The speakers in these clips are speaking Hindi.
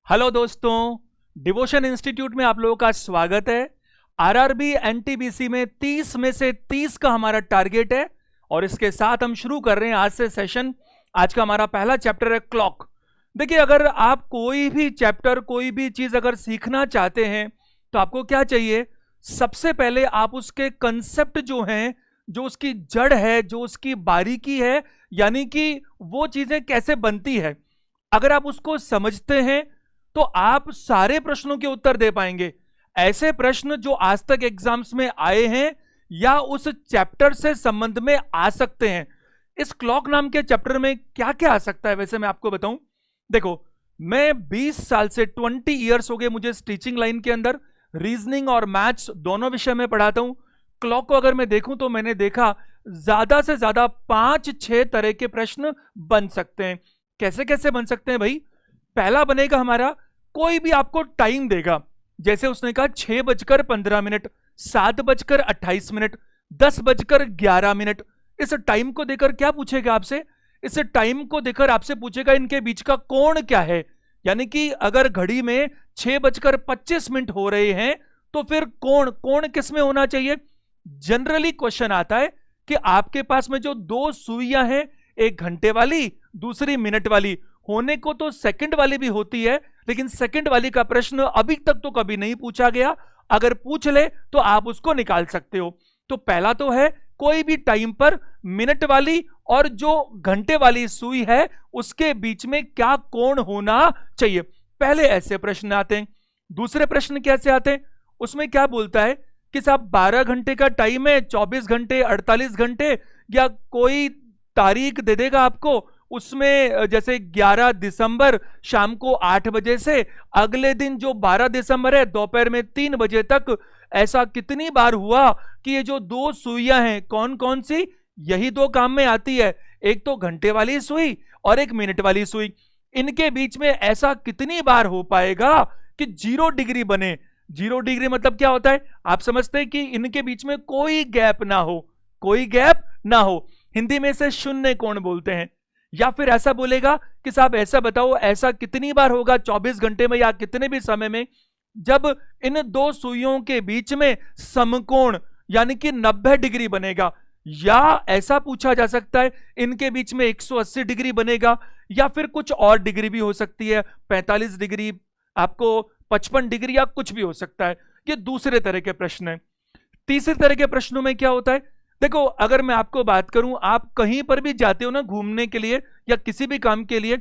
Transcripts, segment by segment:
हेलो दोस्तों, डिवोशन इंस्टीट्यूट में आप लोगों का स्वागत है। आरआरबी एनटीपीसी में 30 में से 30 का हमारा टारगेट है और इसके साथ हम शुरू कर रहे हैं आज से सेशन। आज का हमारा पहला चैप्टर है क्लॉक। देखिए, अगर आप कोई भी चैप्टर, कोई भी चीज अगर सीखना चाहते हैं तो आपको क्या चाहिए? सबसे पहले आप उसके कंसेप्ट जो हैं, जो उसकी जड़ है, जो उसकी बारीकी है, यानी कि वो चीजें कैसे बनती है, अगर आप उसको समझते हैं तो आप सारे प्रश्नों के उत्तर दे पाएंगे। ऐसे प्रश्न जो आज तक एग्जाम्स में आए हैं या उस चैप्टर से संबंध में आ सकते हैं। इस क्लॉक नाम के चैप्टर में क्या क्या आ सकता है, वैसे मैं आपको बताऊं। देखो, मैं 20 साल से 20 इयर्स हो गए मुझे इस टीचिंग लाइन के अंदर। रीजनिंग और मैथ्स दोनों विषय में पढ़ाता हूं। क्लॉक को अगर मैं देखूं तो मैंने देखा ज्यादा से ज्यादा 5-6 तरह के प्रश्न बन सकते हैं। कैसे कैसे बन सकते हैं भाई? पहला बनेगा हमारा, कोई भी आपको टाइम देगा, जैसे उसने कहा 6:15, 7:28, 10:11। इस टाइम को देकर क्या पूछेगा आपसे? इस टाइम को देकर आपसे पूछेगा इनके बीच का कोण क्या है। यानी कि अगर घड़ी में 6:25 हो रहे हैं तो फिर कोण किस में होना चाहिए? जनरली क्वेश्चन आता है कि आपके पास में जो दो सुइयां हैं, एक घंटे वाली, दूसरी मिनट वाली, होने को तो सेकंड वाली भी होती है, लेकिन सेकंड वाली का प्रश्न अभी तक तो कभी नहीं पूछा गया। अगर पूछ ले तो आप उसको निकाल सकते हो। तो पहला तो है, कोई भी टाइम पर मिनट वाली और जो घंटे वाली सुई है उसके बीच में क्या कोण होना चाहिए। पहले ऐसे प्रश्न आते हैं। दूसरे प्रश्न कैसे आते हैं? उसमें क्या बोलता है कि साहब 12 घंटे का टाइम है, 24 घंटे, 48 घंटे, या कोई तारीख दे देगा आपको, उसमें जैसे 11 दिसंबर शाम को 8 बजे से अगले दिन जो 12 दिसंबर है दोपहर में 3 बजे तक, ऐसा कितनी बार हुआ कि ये जो दो सुइयां हैं, कौन कौन सी, यही दो काम में आती है, एक तो घंटे वाली सुई और एक मिनट वाली सुई, इनके बीच में ऐसा कितनी बार हो पाएगा कि 0 डिग्री बने। 0 डिग्री मतलब क्या होता है? आप समझते हैं कि इनके बीच में कोई गैप ना हो, कोई गैप ना हो। हिंदी में इसे शून्य कोण बोलते हैं। या फिर ऐसा बोलेगा कि साहब ऐसा बताओ, ऐसा कितनी बार होगा 24 घंटे में या कितने भी समय में जब इन दो सुइयों के बीच में समकोण यानी कि 90 डिग्री बनेगा। या ऐसा पूछा जा सकता है इनके बीच में 180 डिग्री बनेगा, या फिर कुछ और डिग्री भी हो सकती है, 45 डिग्री, आपको 55 डिग्री, या कुछ भी हो सकता है। ये दूसरे तरह के प्रश्न है। तीसरे तरह के प्रश्नों में क्या होता है? देखो, अगर मैं आपको बात करूं, आप कहीं पर भी जाते हो ना घूमने के लिए या किसी भी काम के लिए,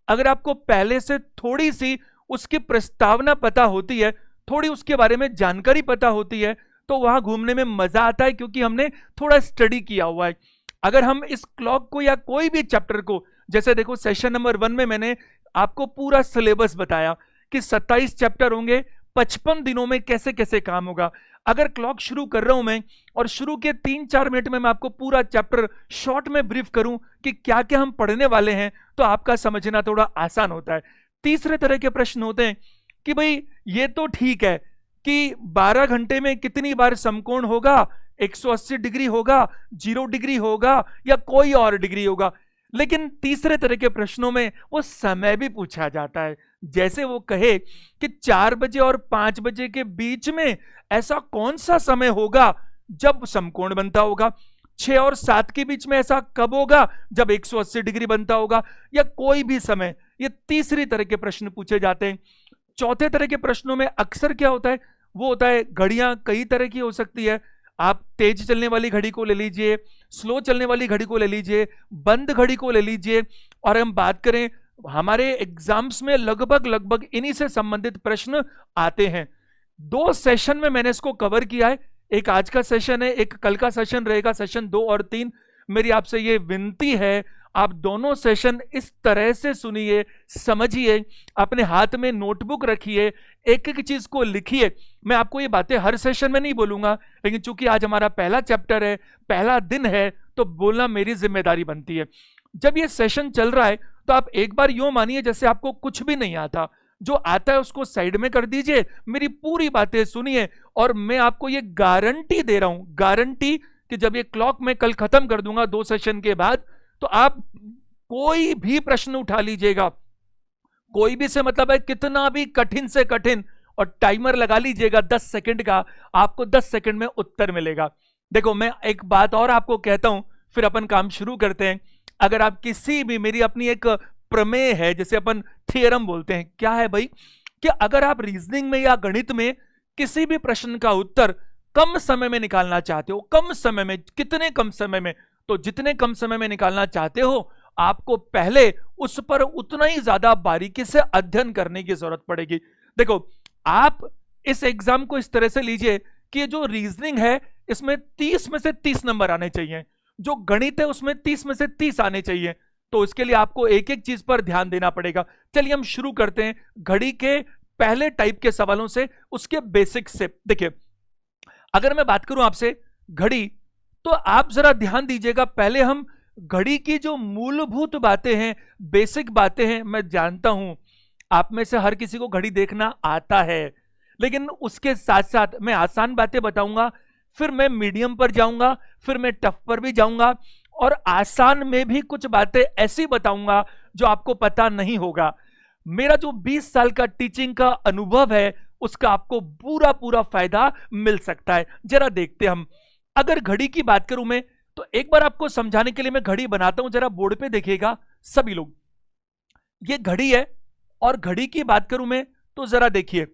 अगर आपको पहले से थोड़ी सी उसकी प्रस्तावना पता होती है, थोड़ी उसके बारे में जानकारी पता होती है, तो वहां घूमने में मजा आता है, क्योंकि हमने थोड़ा स्टडी किया हुआ है। अगर हम इस क्लॉक को या कोई भी चैप्टर को, जैसे देखो सेशन नंबर 1 में मैंने आपको पूरा सिलेबस बताया कि 27 चैप्टर होंगे, 55 दिनों में कैसे कैसे काम होगा। अगर क्लॉक शुरू कर रहा हूं मैं और शुरू के 3-4 मिनट में मैं आपको पूरा चैप्टर शॉर्ट में ब्रीफ करूं कि क्या क्या हम पढ़ने वाले हैं, तो आपका समझना थोड़ा आसान होता है। तीसरे तरह के प्रश्न होते हैं कि भाई ये तो ठीक है कि 12 घंटे में कितनी बार समकोण होगा, 180 डिग्री होगा, 0 डिग्री होगा, या कोई और डिग्री होगा। लेकिन तीसरे तरह के प्रश्नों में वो समय भी पूछा जाता है। जैसे वो कहे कि 4 बजे और 5 बजे के बीच में ऐसा कौन सा समय होगा जब समकोण बनता होगा, 6 और 7 के बीच में ऐसा कब होगा जब 180 डिग्री बनता होगा, या कोई भी समय। ये तीसरी तरह के प्रश्न पूछे जाते हैं। चौथे तरह के प्रश्नों में अक्सर क्या होता है? वो होता है, घड़ियां कई तरह की हो सकती है। आप तेज चलने वाली घड़ी को ले लीजिए, स्लो चलने वाली घड़ी को ले लीजिए, बंद घड़ी को ले लीजिए। और हम बात करें, हमारे एग्जाम्स में लगभग इन्हीं से संबंधित प्रश्न आते हैं। 2 सेशन में मैंने इसको कवर किया है। एक आज का सेशन है, एक कल का सेशन रहेगा, सेशन 2 और 3। मेरी आपसे ये विनती है, आप दोनों सेशन इस तरह से सुनिए, समझिए, अपने हाथ में नोटबुक रखिए, एक एक चीज को लिखिए। मैं आपको ये बातें हर सेशन में नहीं बोलूंगा, लेकिन चूंकि आज हमारा पहला चैप्टर है, पहला दिन है, तो बोलना मेरी जिम्मेदारी बनती है। जब ये सेशन चल रहा है तो आप एक बार यूं मानिए जैसे आपको कुछ भी नहीं आता। जो आता है उसको साइड में कर दीजिए, मेरी पूरी बातें सुनिए, और मैं आपको ये गारंटी दे रहा हूं, गारंटी, कि जब ये क्लॉक मैं कल खत्म कर दूंगा 2 सेशन के बाद, तो आप कोई भी प्रश्न उठा लीजिएगा, कोई भी से मतलब है कितना भी कठिन से कठिन, और टाइमर लगा लीजिएगा 10 सेकंड का, आपको 10 सेकंड में उत्तर मिलेगा। देखो मैं एक बात और आपको कहता हूं, फिर अपन काम शुरू करते हैं। अगर आप किसी भी, मेरी अपनी एक प्रमेय है, जैसे अपन थियरम बोलते हैं, क्या है भाई, कि अगर आप रीजनिंग में या गणित में किसी भी प्रश्न का उत्तर कम समय में निकालना चाहते हो, कम समय में, कितने कम समय में, तो जितने कम समय में निकालना चाहते हो, आपको पहले उस पर उतना ही ज्यादा बारीकी से अध्ययन करने की जरूरत पड़ेगी। देखो आप इस एग्जाम को इस तरह से लीजिए कि जो रीजनिंग है इसमें 30 में से 30 नंबर आने चाहिए, जो गणित है उसमें 30 में से 30 आने चाहिए। तो इसके लिए आपको एक एक चीज पर ध्यान देना पड़ेगा। चलिए हम शुरू करते हैं घड़ी के पहले टाइप के सवालों से, उसके बेसिक्स से। देखिए अगर मैं बात करूं आपसे घड़ी, तो आप जरा ध्यान दीजिएगा, पहले हम घड़ी की जो मूलभूत बातें हैं, बेसिक बातें हैं, मैं जानता हूं आप में से हर किसी को घड़ी देखना आता है, लेकिन उसके साथ साथ मैं आसान बातें बताऊंगा, फिर मैं मीडियम पर जाऊंगा, फिर मैं टफ पर भी जाऊंगा, और आसान में भी कुछ बातें ऐसी बताऊंगा जो आपको पता नहीं होगा। मेरा जो 20 साल का टीचिंग का अनुभव है उसका आपको पूरा पूरा फायदा मिल सकता है। जरा देखते हैं हम। अगर घड़ी की बात करूं मैं, तो एक बार आपको समझाने के लिए मैं घड़ी बनाता हूं, जरा बोर्ड पे देखिएगा सभी लोग। ये घड़ी है, और घड़ी की बात करूं मैं तो जरा देखिए,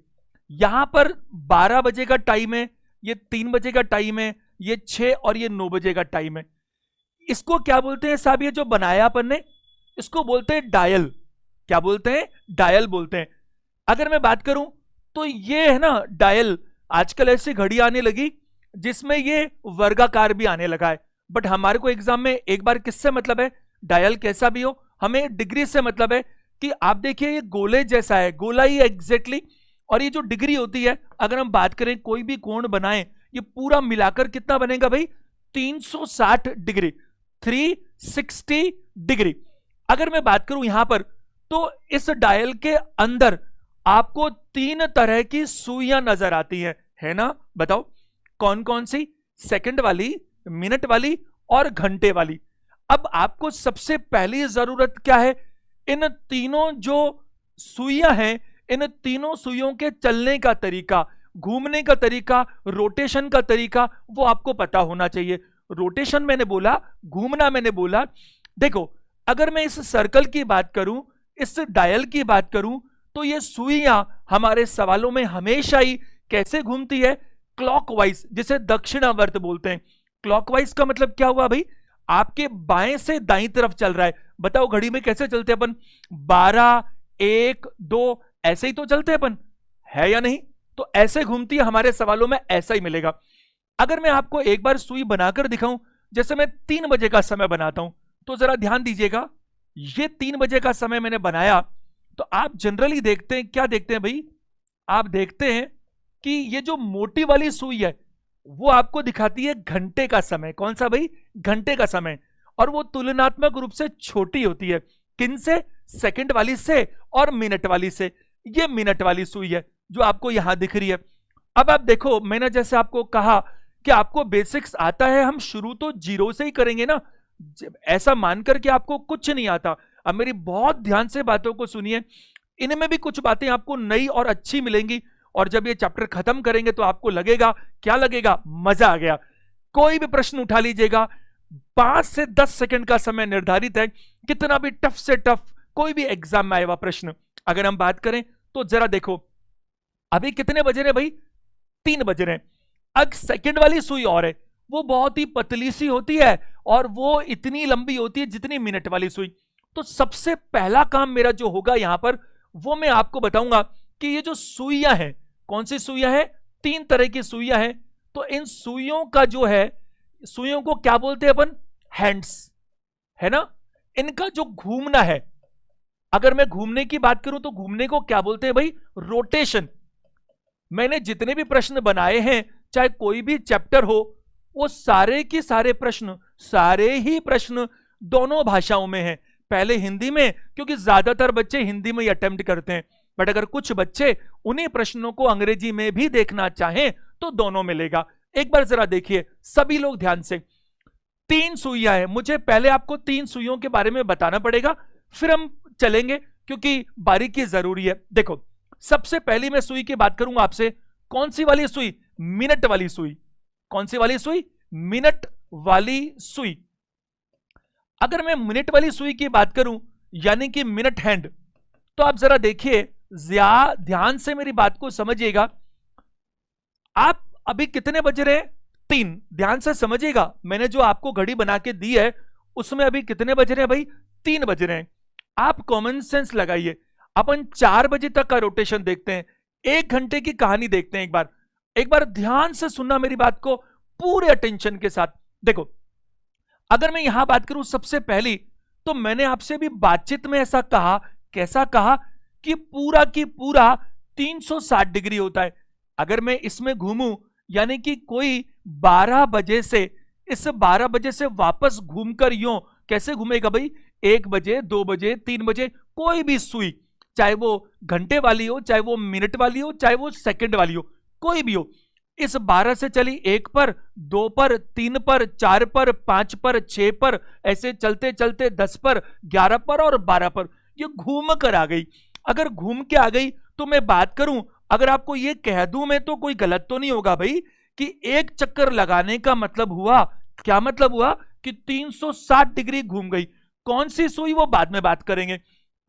यहां पर 12 बजे का टाइम है, ये 3 बजे का टाइम है, ये 6 और ये 9 बजे का टाइम है। इसको क्या बोलते हैं साहब, ये जो बनाया अपन ने, इसको बोलते हैं डायल। क्या बोलते हैं? डायल बोलते हैं। अगर मैं बात करूं तो ये है ना डायल, आजकल ऐसी घड़ी आने लगी जिसमें ये वर्गाकार भी आने लगा है, बट हमारे को एग्जाम में एक बार किससे मतलब है, डायल कैसा भी हो, हमें डिग्री से मतलब है कि आप देखिए ये गोले जैसा है, गोला ही एग्जैक्टली, और ये जो डिग्री होती है, अगर हम बात करें कोई भी कोण बनाए, ये पूरा मिलाकर कितना बनेगा भाई, 360 डिग्री, 360 डिग्री। अगर मैं बात करूं यहां पर, तो इस डायल के अंदर आपको 3 तरह की सुइयां नजर आती है ना? बताओ कौन कौन सी? सेकंड वाली, मिनट वाली और घंटे वाली। अब आपको सबसे पहली जरूरत क्या है, इन तीनों जो सुइयां हैं, इन तीनों सुइयों के चलने का तरीका, घूमने का तरीका, रोटेशन का तरीका, वो आपको पता होना चाहिए। रोटेशन मैंने बोला, घूमना मैंने बोला। देखो अगर मैं इस सर्कल की बात करूं, इस डायल की बात करूं, तो ये सुइयां हमारे सवालों में हमेशा ही कैसे घूमती है, क्लॉकवाइज, जिसे दक्षिणावर्त बोलते हैं। क्लॉकवाइज का मतलब क्या हुआ भाई, आपके बाएं से दाईं तरफ चल रहा है। बताओ घड़ी में कैसे चलते हैं अपन, 12, 1, 2 ऐसे ही तो चलते हैं अपन, है या नहीं? तो ऐसे घूमती है, हमारे सवालों में ऐसा ही मिलेगा। अगर मैं आपको एक बार सुई बनाकर दिखाऊं, जैसे मैं 3 बजे का समय बनाता हूं, तो जरा ध्यान दीजिएगा, ये 3 बजे का समय मैंने बनाया, तो आप जनरली देखते हैं, क्या देखते हैं भाई, आप देखते हैं कि ये जो मोटी वाली सुई है वो आपको दिखाती है घंटे का समय। कौन सा भाई? घंटे का समय। और वो तुलनात्मक रूप से छोटी होती है, किन से? सेकंड वाली से और मिनट वाली से। ये मिनट वाली सुई है जो आपको यहां दिख रही है। अब आप देखो, मैंने जैसे आपको कहा कि आपको बेसिक्स आता है, हम शुरू तो 0 से ही करेंगे ना, ऐसा मानकर के आपको कुछ नहीं आता। अब मेरी बहुत ध्यान से बातों को सुनिए, इनमें भी कुछ बातें आपको नई और अच्छी मिलेंगी, और जब ये चैप्टर खत्म करेंगे तो आपको लगेगा, क्या लगेगा, मजा आ गया। कोई भी प्रश्न उठा लीजिएगा, 5 से 10 सेकंड का समय निर्धारित है, कितना भी टफ से टफ कोई भी एग्जाम में आया हुआ प्रश्न। अगर हम बात करें तो जरा देखो, अभी कितने बज रहे भाई, 3 बज रहे हैं। अब सेकंड वाली सुई और है, वो बहुत ही पतली सी होती है, और वो इतनी लंबी होती है जितनी मिनट वाली सुई। तो सबसे पहला काम मेरा जो होगा यहां पर, वो मैं आपको बताऊंगा कि ये जो सुइयां हैं, कौन सी सुइयां हैं, 3 तरह की सुइयां हैं। तो इन सुइयों का जो है, सुइयों को क्या बोलते हैं अपन, हैंड्स, है ना? इनका जो घूमना है, अगर मैं घूमने की बात करूं तो घूमने को क्या बोलते हैं भाई, रोटेशन। मैंने जितने भी प्रश्न बनाए हैं, चाहे कोई भी चैप्टर हो, वो सारे के सारे प्रश्न, सारे ही प्रश्न दोनों भाषाओं में हैं। पहले हिंदी में, क्योंकि ज्यादातर बच्चे हिंदी में ही अटेम्प्ट करते हैं, बट अगर कुछ बच्चे उन्हीं प्रश्नों को अंग्रेजी में भी देखना चाहें तो दोनों मिलेगा। एक बार जरा देखिए सभी लोग ध्यान से, 3 सुइयां हैं, मुझे पहले आपको 3 सुइयों के बारे में बताना पड़ेगा, फिर हम चलेंगे क्योंकि बारीकी जरूरी है। देखो, सबसे पहली मैं सुई की बात करूंगा आपसे। कौन सी वाली सुई? मिनट वाली सुई। कौन सी वाली सुई? मिनट वाली सुई। अगर मैं मिनट वाली सुई की बात करूं, यानी कि मिनट हैंड, तो आप जरा देखिए, ध्यान से मेरी बात को समझिएगा। आप अभी कितने बज रहे हैं? 3। ध्यान से समझिएगा, मैंने जो आपको घड़ी बना के दी है उसमें अभी कितने बज रहे हैं भाई? 3 बज रहे हैं। आप कॉमन सेंस लगाइए, अपन 4 बजे तक का रोटेशन देखते हैं, 1 घंटे की कहानी देखते हैं। एक बार ध्यान से सुनना मेरी बात को पूरे अटेंशन के साथ। देखो, अगर मैं यहां बात करूं सबसे पहली, तो मैंने आपसे भी बातचीत में ऐसा कहा, कैसा कहा कि पूरा की पूरा 360 डिग्री होता है। अगर मैं इसमें घूमूं, यानी कि कोई 12 बजे से, इस 12 बजे से वापस घूमकर यूं कैसे घूमेगा भाई? 1 बजे, 2 बजे, 3 बजे, कोई भी सुई, चाहे वो घंटे वाली हो, चाहे वो मिनट वाली हो, चाहे वो सेकंड वाली हो, कोई भी हो, इस 12 से चली 1 पर, 2 पर, 3 पर, 4 पर, 5 पर, 6 पर, ऐसे चलते चलते 10 पर, 11 पर और 12 पर, ये घूम कर आ गई। अगर घूम के आ गई तो मैं बात करूं, अगर आपको ये कह दूं मैं, तो कोई गलत तो नहीं होगा भाई कि एक चक्कर लगाने का मतलब हुआ, क्या मतलब हुआ कि 360 डिग्री घूम गई। कौन सी सुई वो बाद में बात करेंगे।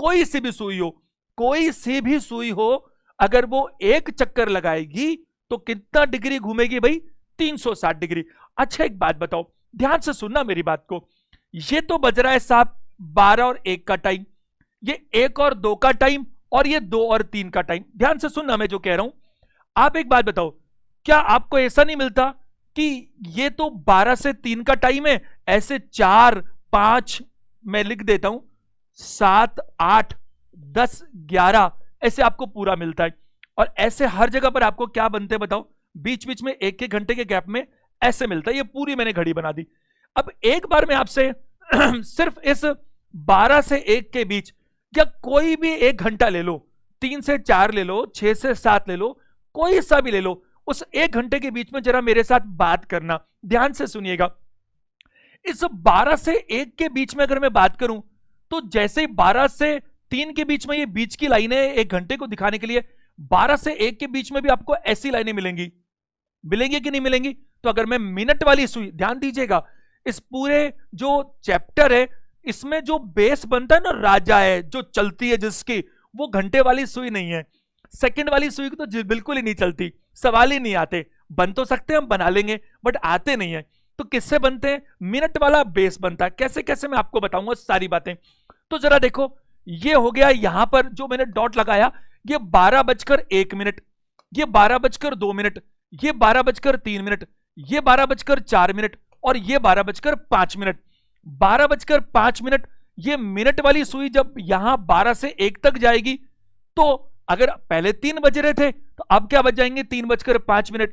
कोई सी भी सुई हो, कोई सी भी सुई हो, अगर वो एक चक्कर लगाएगी तो कितना डिग्री घूमेगी भाई? 360 डिग्री। अच्छा, एक बात बताओ, ध्यान से सुनना मेरी बात को। ये तो बज रहा है साहब 12 और 1 का टाइम, ये 1 और 2 का टाइम, और ये 2 और 3 का टाइम। ध्यान से सुनना मैं जो कह रहा हूं। आप एक बात बताओ, क्या आपको ऐसा नहीं मिलता कि ये तो 12 से 3 का टाइम है, ऐसे 4, 5 मैं लिख देता हूं, 7, 8, 10, 11 ऐसे आपको पूरा मिलता है। और ऐसे हर जगह पर आपको क्या बनते बताओ? बीच बीच में 1-1 घंटे के गैप में ऐसे मिलता है। ये पूरी मैंने घड़ी बना दी। अब एक बार मैं आपसे सिर्फ इस 12 से 1 के बीच, या कोई भी 1 घंटा ले लो, 3 से 4 ले लो, 6 से 7 ले लो, कोई सा भी ले लो, उस 1 घंटे के बीच में जरा मेरे साथ बात करना, ध्यान से सुनिएगा। इस 12 से 1 के बीच में अगर मैं बात करूं, तो जैसे ही 12 से 3 के बीच में ये बीच की लाइनें 1 घंटे को दिखाने के लिए, 12 से 1 के बीच में भी आपको ऐसी लाइनें मिलेंगी, मिलेंगी कि नहीं मिलेंगी? तो अगर मैं मिनट वाली सुई, ध्यान दीजिएगा, इस पूरे जो चैप्टर है इसमें जो बेस बनता है ना, राजा है जो चलती है जिसकी, वो घंटे वाली सुई नहीं है। सेकंड वाली सुई की तो बिल्कुल ही नहीं चलती, सवाल ही नहीं आते। बन तो सकते हैं, हम बना लेंगे, बट आते नहीं है। तो किससे बनते हैं? मिनट वाला बेस बनता है। कैसे कैसे मैं आपको बताऊंगा सारी बातें। तो जरा देखो, ये हो गया यहां पर जो मैंने डॉट लगाया, ये 12:01, ये 12:02, ये 12:03, ये 12:04, और ये 12:05। 12:05, ये मिनट वाली सुई जब यहां 12 से 1 तक जाएगी, तो अगर पहले 3 बज रहे थे तो अब क्या बज जाएंगे? 3:05।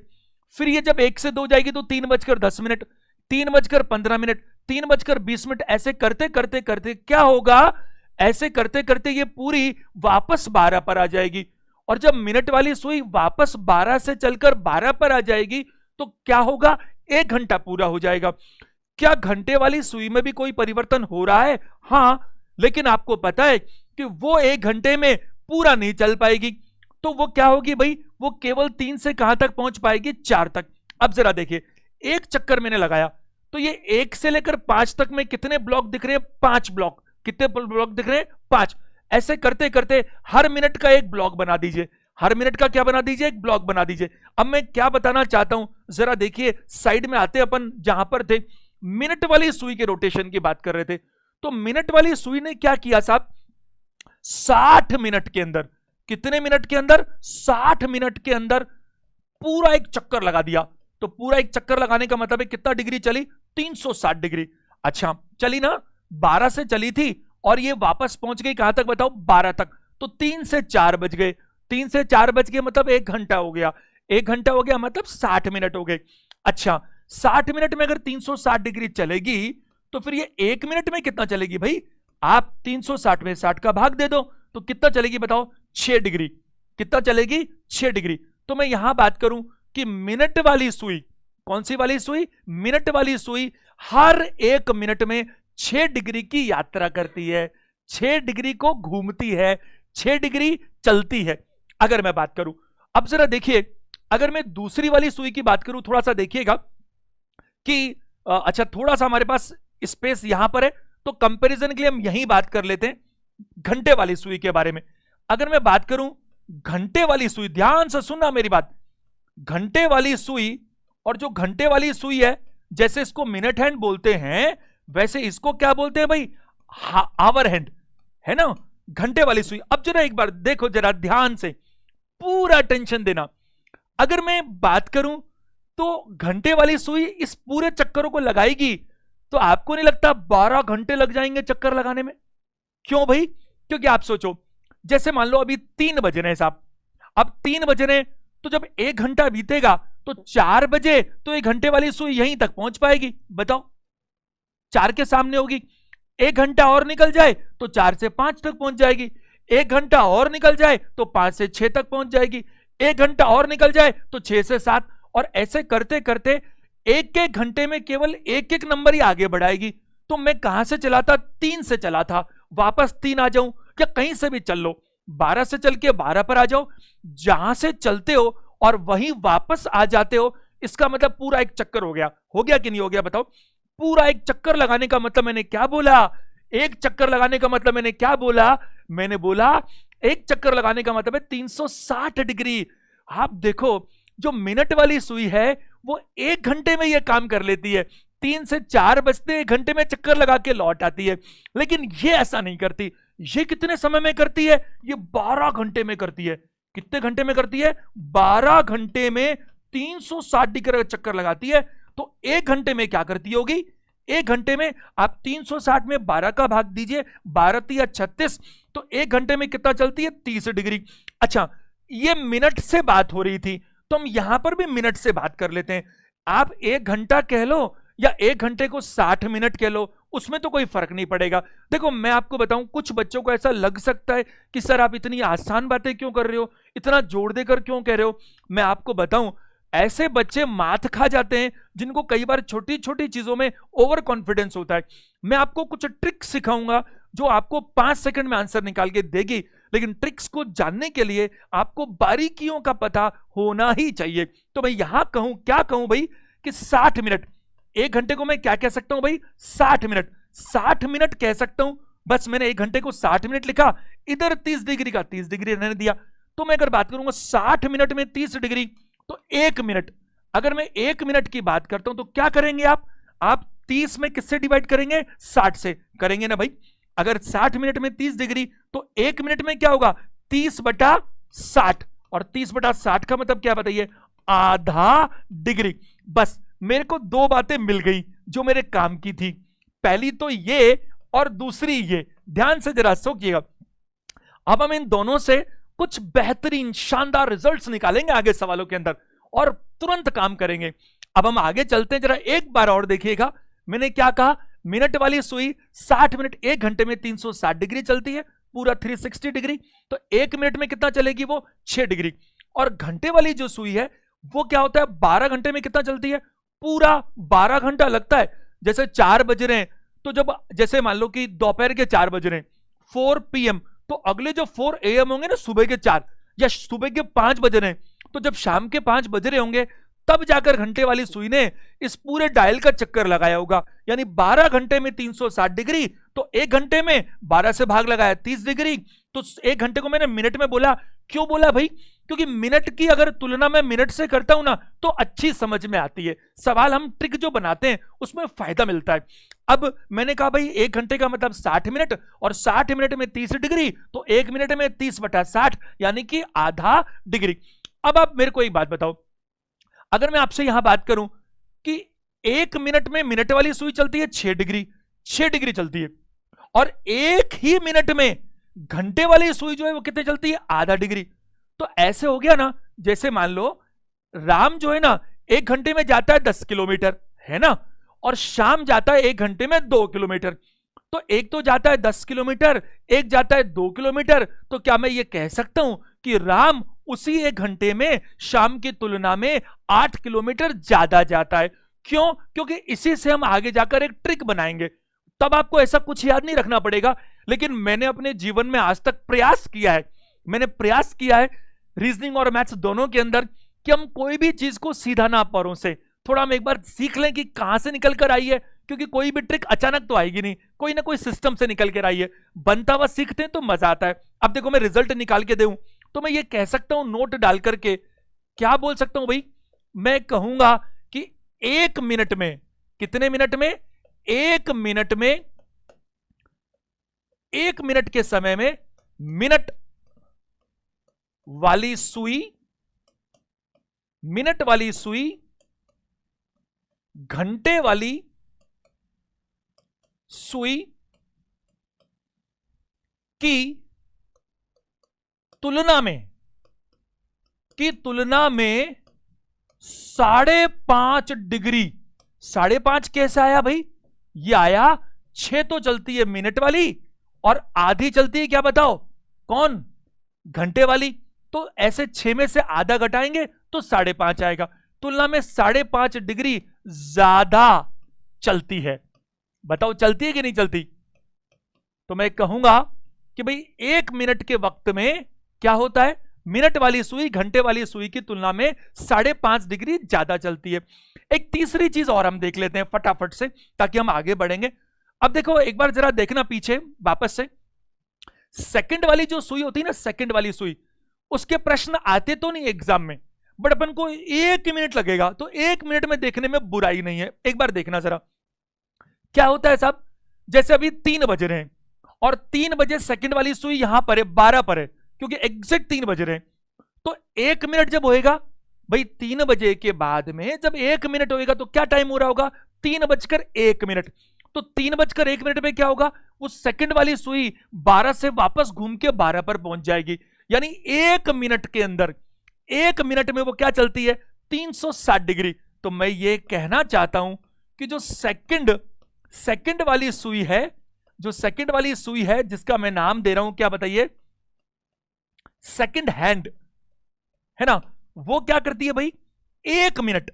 फिर ये जब 1 से 2 जाएगी तो 3:10, 3:15, 3:20। ऐसे करते करते करते क्या होगा? ऐसे करते करते ये पूरी वापस 12 पर आ जाएगी। और जब मिनट वाली सुई वापस 12 से चलकर 12 पर आ जाएगी तो क्या होगा? 1 घंटा पूरा हो जाएगा। क्या घंटे वाली सुई में भी कोई परिवर्तन हो रहा है? हां, लेकिन आपको पता है कि वो 1 घंटे में पूरा नहीं चल पाएगी। तो वो क्या होगी भाई? वो केवल 3 से कहां तक पहुंच पाएगी? 4 तक। अब जरा देखिए, एक चक्कर मैंने लगाया तो ये 1 से लेकर 5 तक में कितने ब्लॉक दिख रहे हैं? 5 ब्लॉक। कितने ब्लॉक दिख रहे हैं? 5। ऐसे करते करते हर मिनट का एक ब्लॉक बना दीजिए। हर मिनट का क्या बना दीजिए? एक ब्लॉक बना दीजिए। अब मैं क्या बताना चाहता हूं, जरा देखिए, साइड में आते अपन जहां पर थे, मिनट वाली सुई के रोटेशन की बात कर रहे थे। तो मिनट वाली सुई ने क्या किया साहब? 60 मिनट के अंदर, कितने मिनट के अंदर? 60 मिनट के अंदर पूरा एक चक्कर लगा दिया। तो पूरा एक चक्कर लगाने का मतलब है कितना डिग्री चली? 360 डिग्री। अच्छा, चली ना, 12 से चली थी और ये वापस पहुंच गई कहां तक बताओ? 12 तक। तो 3 से 4 बज गए, 3 से 4 बज गए मतलब 1 घंटा हो गया, 1 घंटा हो गया मतलब 60 मिनट हो गए। अच्छा, 60 मिनट में अगर 360 डिग्री चलेगी तो फिर ये 1 मिनट में कितना चलेगी भाई? आप 360 में 60 का भाग दे दो तो कितना चलेगी बताओ? 6 डिग्री। कितना चलेगी? 6 डिग्री। तो मैं यहां बात करूं कि मिनट वाली सुई, कौन सी वाली सुई? मिनट वाली सुई हर 1 मिनट में 6 डिग्री की यात्रा करती है। 6 डिग्री को घूमती है, 6 डिग्री चलती है। अगर मैं बात करूं, अब जरा देखिए, अगर मैं दूसरी वाली सुई की बात करूं, थोड़ा सा देखिएगा कि अच्छा थोड़ा सा हमारे पास स्पेस यहां पर है, तो कंपैरिजन के लिए हम यहीं बात कर लेते हैं घंटे वाली सुई के बारे में। अगर मैं बात करूं घंटे वाली सुई, ध्यान से सुनना मेरी बात, घंटे वाली सुई और जो घंटे वाली सुई है, जैसे इसको मिनट हैंड बोलते हैं, वैसे इसको क्या बोलते हैं भाई, आवर हैंड, है ना, घंटे वाली सुई। अब जरा एक बार देखो, जरा ध्यान से, पूरा अटेंशन देना। अगर मैं बात करूं तो घंटे वाली सुई इस पूरे चक्करों को लगाएगी तो आपको नहीं लगता 12 घंटे लग जाएंगे चक्कर लगाने में? क्यों भाई? क्योंकि आप सोचो, जैसे मान लो अभी 3 बज रहे हैं साहब, अब 3 बज रहे हैं, तो जब 1 घंटा बीतेगा तो 4 बजे तो 1 घंटे वाली सुई यहीं तक पहुंच पाएगी। बताओ, 4 के सामने होगी। 1 घंटा और निकल जाए तो 4 से 5 तक पहुंच जाएगी। 1 घंटा और निकल जाए तो 5 से 6 तक पहुंच जाएगी। 1 घंटा और निकल जाए तो 6 से 7, और ऐसे करते करते एक एक घंटे में केवल एक एक नंबर ही आगे बढ़ाएगी। तो मैं कहां से चला था? 3 से चला था, वापस 3 आ जाऊं, या कहीं से भी चल लो, 12 से चल के 12 पर आ जाओ। जहां से चलते हो और वहीं वापस आ जाते हो, इसका मतलब पूरा एक चक्कर हो गया कि नहीं हो गया? बताओ, पूरा एक चक्कर लगाने का मतलब मैंने क्या बोला? एक चक्कर लगाने का मतलब मैंने क्या बोला? मैंने बोला एक चक्कर लगाने का मतलब है 360 डिग्री। आप देखो, जो मिनट वाली सुई है वो 1 घंटे में यह काम कर लेती है, 3 से 4 बजते 1 घंटे में चक्कर लगा के लौट आती है। लेकिन ये ऐसा नहीं करती। ये कितने समय में करती है? ये 12 घंटे में करती है। कितने घंटे में करती है? 12 घंटे में 360 डिग्री का चक्कर लगाती है। तो 1 घंटे में क्या करती होगी? 1 घंटे में आप 360 में 12 का भाग दीजिए, 12 या 36, तो 1 घंटे में कितना चलती है? 30 डिग्री। अच्छा, ये मिनट से बात हो रही थी, तो हम यहां पर भी मिनट से बात कर लेते हैं। आप 1 घंटा कह लो या 1 घंटे को 60 मिनट कह लो, उसमें तो कोई फर्क नहीं पड़ेगा। देखो, मैं आपको बताऊं, कुछ बच्चों को ऐसा लग सकता है कि सर आप इतनी आसान बातें क्यों कर रहे हो, इतना जोड़ देकर क्यों कह रहे हो। मैं आपको बताऊं, ऐसे बच्चे मात खा जाते हैं जिनको कई बार छोटी छोटी चीजों में ओवर कॉन्फिडेंस होता है। मैं आपको कुछ ट्रिक्स सिखाऊंगा जो आपको 5 सेकंड में आंसर निकाल के देगी, लेकिन ट्रिक्स को जानने के लिए आपको बारीकियों का पता होना ही चाहिए। तो मैं यहां कहूं, क्या कहूं भाई, कि 60 मिनट, 1 घंटे को मैं क्या कह सकता हूं भाई? 60 मिनट, 60 मिनट कह सकता हूं। बस मैंने 1 घंटे को 60 मिनट लिखा, इधर 30 डिग्री का 30 डिग्री रहने दिया। तो मैं अगर बात करूंगा 60 मिनट में 30 डिग्री, तो 1 मिनट, अगर मैं 1 मिनट की बात करता हूं तो क्या करेंगे आप 30 में किससे डिवाइड करेंगे? 60 से करेंगे ना भाई। अगर 60 मिनट में 30 डिग्री, तो 1 मिनट में क्या होगा? 30/60, और 30/60 का मतलब क्या बताइए? आधा डिग्री। बस मेरे को 2 बातें मिल गई जो मेरे काम की थी, पहली तो ये और दूसरी ये। ध्यान से जरा सोचिएगा। अब हम इन दोनों से कुछ बेहतरीन शानदार रिजल्ट्स निकालेंगे आगे सवालों के अंदर, और तुरंत काम करेंगे। अब हम आगे चलते हैं, जरा एक बार और देखिएगा। मैंने क्या कहा? मिनट वाली सुई 60 मिनट, 1 घंटे में 360 डिग्री चलती है, पूरा 360 डिग्री। तो 1 मिनट में कितना चलेगी? वो 6 डिग्री। और घंटे वाली जो सुई है वो क्या होता है? 12 घंटे में कितना चलती है? पूरा 12 घंटा लगता है। जैसे 4 बज रहे हैं, तो जब जैसे मान लो कि दोपहर के 4 बज रहे हैं, 4 PM, तो अगले जो 4 AM होंगे ना, सुबह के 4 या सुबह के 5 बज रहे हैं, तो जब शाम के 5 बज रहे होंगे तब जाकर घंटे वाली सुई ने इस पूरे डायल का चक्कर लगाया होगा। यानी 12 घंटे में 360 डिग्री, तो 1 घंटे में 12 से भाग लगाया 30 डिग्री। तो 1 घंटे को मैंने मिनट में बोला। क्यों बोला भाई? क्योंकि मिनट की अगर तुलना मैं मिनट से करता हूं ना, तो अच्छी समझ में आती है। सवाल हम ट्रिक जो बनाते हैं उसमें फायदा मिलता है। अब मैंने कहा भाई 1 घंटे का मतलब 60 मिनट, और 60 मिनट में 30 डिग्री, तो 1 मिनट में 30/60 यानी कि आधा डिग्री। अब आप मेरे को एक बात बताओ, अगर मैं आपसे यहां बात करूं कि 1 मिनट में मिनट वाली सुई चलती है 6 डिग्री, 6 डिग्री चलती है, और 1 ही मिनट में घंटे वाली सुई जो है वो कितने चलती है? आधा डिग्री। तो ऐसे हो गया ना, जैसे मान लो राम जो है ना 1 घंटे में जाता है 10 किलोमीटर, है ना, और शाम जाता है 1 घंटे में 2 किलोमीटर। तो एक तो जाता है 10 किलोमीटर, एक जाता है 2 किलोमीटर। तो क्या मैं ये कह सकता हूं कि राम उसी 1 घंटे में शाम की तुलना में 8 किलोमीटर ज्यादा जाता है? क्यों? क्योंकि इसी से हम आगे जाकर एक ट्रिक बनाएंगे। तब आपको ऐसा कुछ याद नहीं रखना पड़ेगा, लेकिन मैंने अपने जीवन में आज तक प्रयास किया है रीजनिंग और मैथ्स दोनों के अंदर कि हम कोई भी चीज को सीधा ना परों से थोड़ा हम एक बार सीख लें कि कहां से निकल कर आई है, क्योंकि कोई भी ट्रिक अचानक तो आएगी नहीं, कोई ना कोई सिस्टम से निकल कर आई है। बनता हुआ सीखते हैं तो मजा आता है। अब देखो मैं रिजल्ट निकाल के दूं तो मैं ये कह सकता हूं नोट डाल करके, क्या बोल सकता हूं भाई, मैं कहूंगा कि 1 मिनट में, कितने मिनट में, 1 मिनट में, 1 मिनट के समय में मिनट वाली सुई, मिनट वाली सुई घंटे वाली सुई की तुलना में 5.5 डिग्री, 5.5 कैसे आया भाई, ये आया 6 तो चलती है मिनट वाली और आधी चलती है क्या बताओ, कौन, घंटे वाली। तो ऐसे 6 में से आधा घटाएंगे तो 5.5 आएगा, तुलना में 5.5 डिग्री ज्यादा चलती है। बताओ चलती है कि नहीं चलती। तो मैं कहूंगा कि भाई 1 मिनट के वक्त में क्या होता है, मिनट वाली सुई घंटे वाली सुई की तुलना में 5.5 डिग्री ज्यादा चलती है। एक तीसरी चीज और हम देख लेते हैं फटाफट से ताकि हम आगे बढ़ेंगे। अब देखो एक बार जरा देखना पीछे वापस से, सेकंड वाली जो सुई होती है ना, सेकंड वाली सुई, उसके प्रश्न आते तो नहीं एग्जाम में, बट अपन को 1 मिनट लगेगा, तो 1 मिनट में देखने में बुराई नहीं है। एक बार देखना जरा क्या होता है साहब, जैसे अभी 3 बज रहे हैं और 3 बजे सेकंड वाली सुई यहां पर है, 12 पर है, क्योंकि एग्जैक्ट 3 बज रहे हैं। तो 1 मिनट जब होएगा भाई, 3 बजे के बाद में जब 1 मिनट होएगा तो क्या टाइम हो रहा होगा, 3:01। तो 3:01 में क्या होगा, उस सेकंड वाली सुई 12 से वापस घूम के 12 पर पहुंच जाएगी। यानी 1 मिनट के अंदर, 1 मिनट में वो क्या चलती है, 360 डिग्री। तो मैं ये कहना चाहता हूं कि जो सेकंड वाली सुई है, जो सेकंड वाली सुई है जिसका मैं नाम दे रहा हूं, क्या बताइए, सेकंड हैंड है ना, वो क्या करती है भाई, 1 मिनट,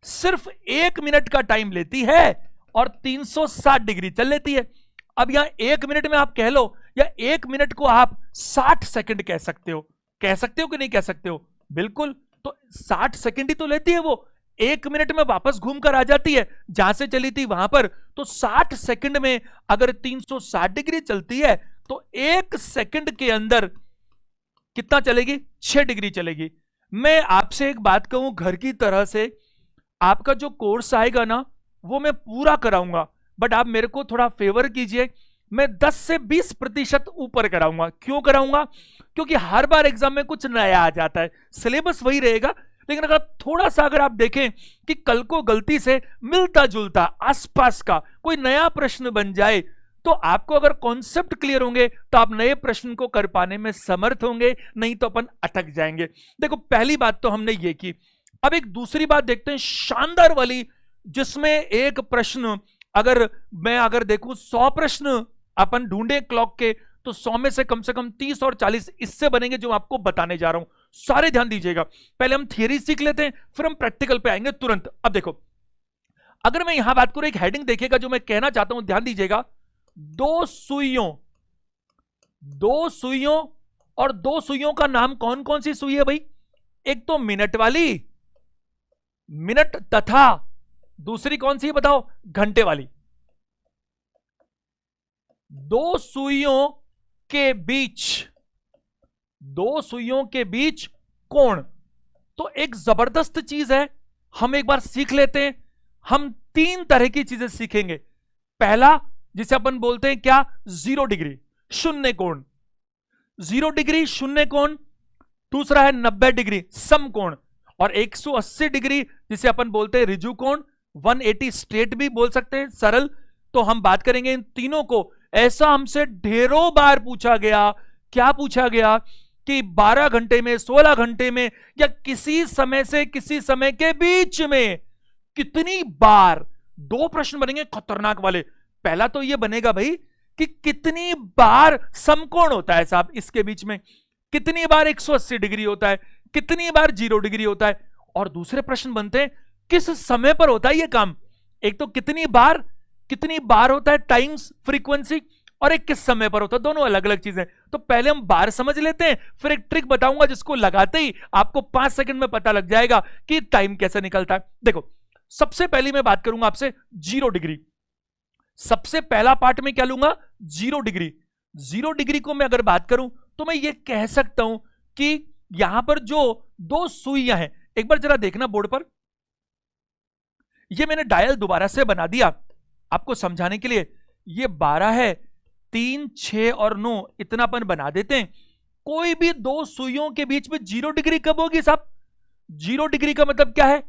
सिर्फ 1 मिनट का टाइम लेती है और 360 डिग्री चल लेती है। अब यहां 1 मिनट में आप कह लो, या 1 मिनट को आप 60 सेकंड कह सकते हो कि नहीं कह सकते हो, बिल्कुल। तो 60 सेकंड ही तो लेती है वो, 1 मिनट में वापस घूम कर आ जाती है जहां से चली थी वहां पर। तो 60 सेकंड में अगर 360 डिग्री चलती है तो 1 सेकंड के अंदर कितना चलेगी, 6 डिग्री चलेगी। मैं आपसे एक बात कहूं, घर की तरह से आपका जो कोर्स आएगा ना वो मैं पूरा कराऊंगा, बट आप मेरे को थोड़ा फेवर कीजिए, मैं 10 से 20% ऊपर कराऊंगा। क्यों कराऊंगा, क्योंकि हर बार एग्जाम में कुछ नया आ जाता है, सिलेबस वही रहेगा, लेकिन अगर थोड़ा सा अगर आप देखें कि कल को गलती से मिलता जुलता आसपास का कोई नया प्रश्न बन जाए, तो आपको अगर कॉन्सेप्ट क्लियर होंगे तो आप नए प्रश्न को कर पाने में समर्थ होंगे, नहीं तो अपन अटक जाएंगे। देखो पहली बात तो हमने ये की। अब एक दूसरी बात देखते हैं शानदार वाली, जिसमें एक प्रश्न अगर देखूं 100 प्रश्न अपन ढूंढे क्लॉक के, तो 100 में से कम 30 और 40 इससे बनेंगे जो आपको बताने जा रहा हूं। सारे ध्यान दीजिएगा, पहले हम थियरी सीख लेते हैं फिर हम प्रैक्टिकल पे आएंगे तुरंत। अब देखो अगर मैं यहां बात करूं, एक हेडिंग देखिएगा जो मैं कहना चाहता हूं, ध्यान दीजिएगा। 2 सुइयों और 2 सुइयों का नाम कौन कौन सी सुई है भाई, एक तो मिनट वाली, मिनट, तथा दूसरी कौन सी बताओ, घंटे वाली। 2 सुइयों के बीच कोण, तो एक जबरदस्त चीज है, हम एक बार सीख लेते हैं। हम 3 तरह की चीजें सीखेंगे। पहला जिसे अपन बोलते हैं क्या, 0 डिग्री शून्य कोण, 0 डिग्री शून्य कोण। दूसरा है 90 डिग्री समकोण, और 180 डिग्री जिसे अपन बोलते हैं ऋजु कोण, 180 स्ट्रेट भी बोल सकते हैं, सरल। तो हम बात करेंगे इन तीनों को। ऐसा हमसे ढेरों बार पूछा गया, क्या पूछा गया कि 12 घंटे में, 16 घंटे में, या किसी समय से किसी समय के बीच में कितनी बार, 2 प्रश्न बनेंगे खतरनाक वाले। पहला तो यह बनेगा भाई कि कितनी बार समकोण होता है साहब इसके बीच में, कितनी बार 180 डिग्री होता है, कितनी बार 0 डिग्री होता है। और दूसरे प्रश्न बनते हैं किस समय पर होता है यह काम। एक तो कितनी बार होता है टाइम्स फ्रीक्वेंसी, और एक किस समय पर होता है, दोनों अलग अलग चीजें। तो पहले हम बार समझ लेते हैं, फिर एक ट्रिक बताऊंगा जिसको लगाते ही आपको 5 सेकंड में पता लग जाएगा कि टाइम कैसे निकलता है। देखो, सबसे पहली मैं बात करूंगा आपसे 0 डिग्री। सबसे पहला पार्ट में क्या लूंगा, 0 डिग्री। 0 डिग्री को मैं अगर बात करूं तो मैं ये कह सकता हूं कि यहां पर जो 2 सुइयां हैं, एक बार जरा देखना बोर्ड पर, ये मैंने डायल दोबारा से बना दिया आपको समझाने के लिए। ये 12 है, 3, 6 और 9 इतना अपन बना देते हैं। कोई भी 2 सुइयों के बीच में 0 डिग्री कब होगी साहब? 0 डिग्री का मतलब क्या है?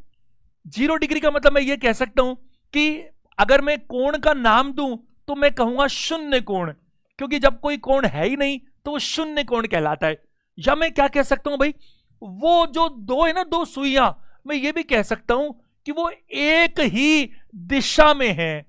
0 डिग्री का मतलब मैं ये कह सकता हूं कि अगर मैं कोण का नाम दूं तो मैं कहूंगा शून्य कोण, क्योंकि जब कोई कोण है ही नहीं तो वो शून्य कोण कहलाता है। या मैं क्या कह सकता हूं भाई, वो जो 2 है ना, 2 सुइयां, मैं ये भी कह सकता हूं कि वो एक ही दिशा में है,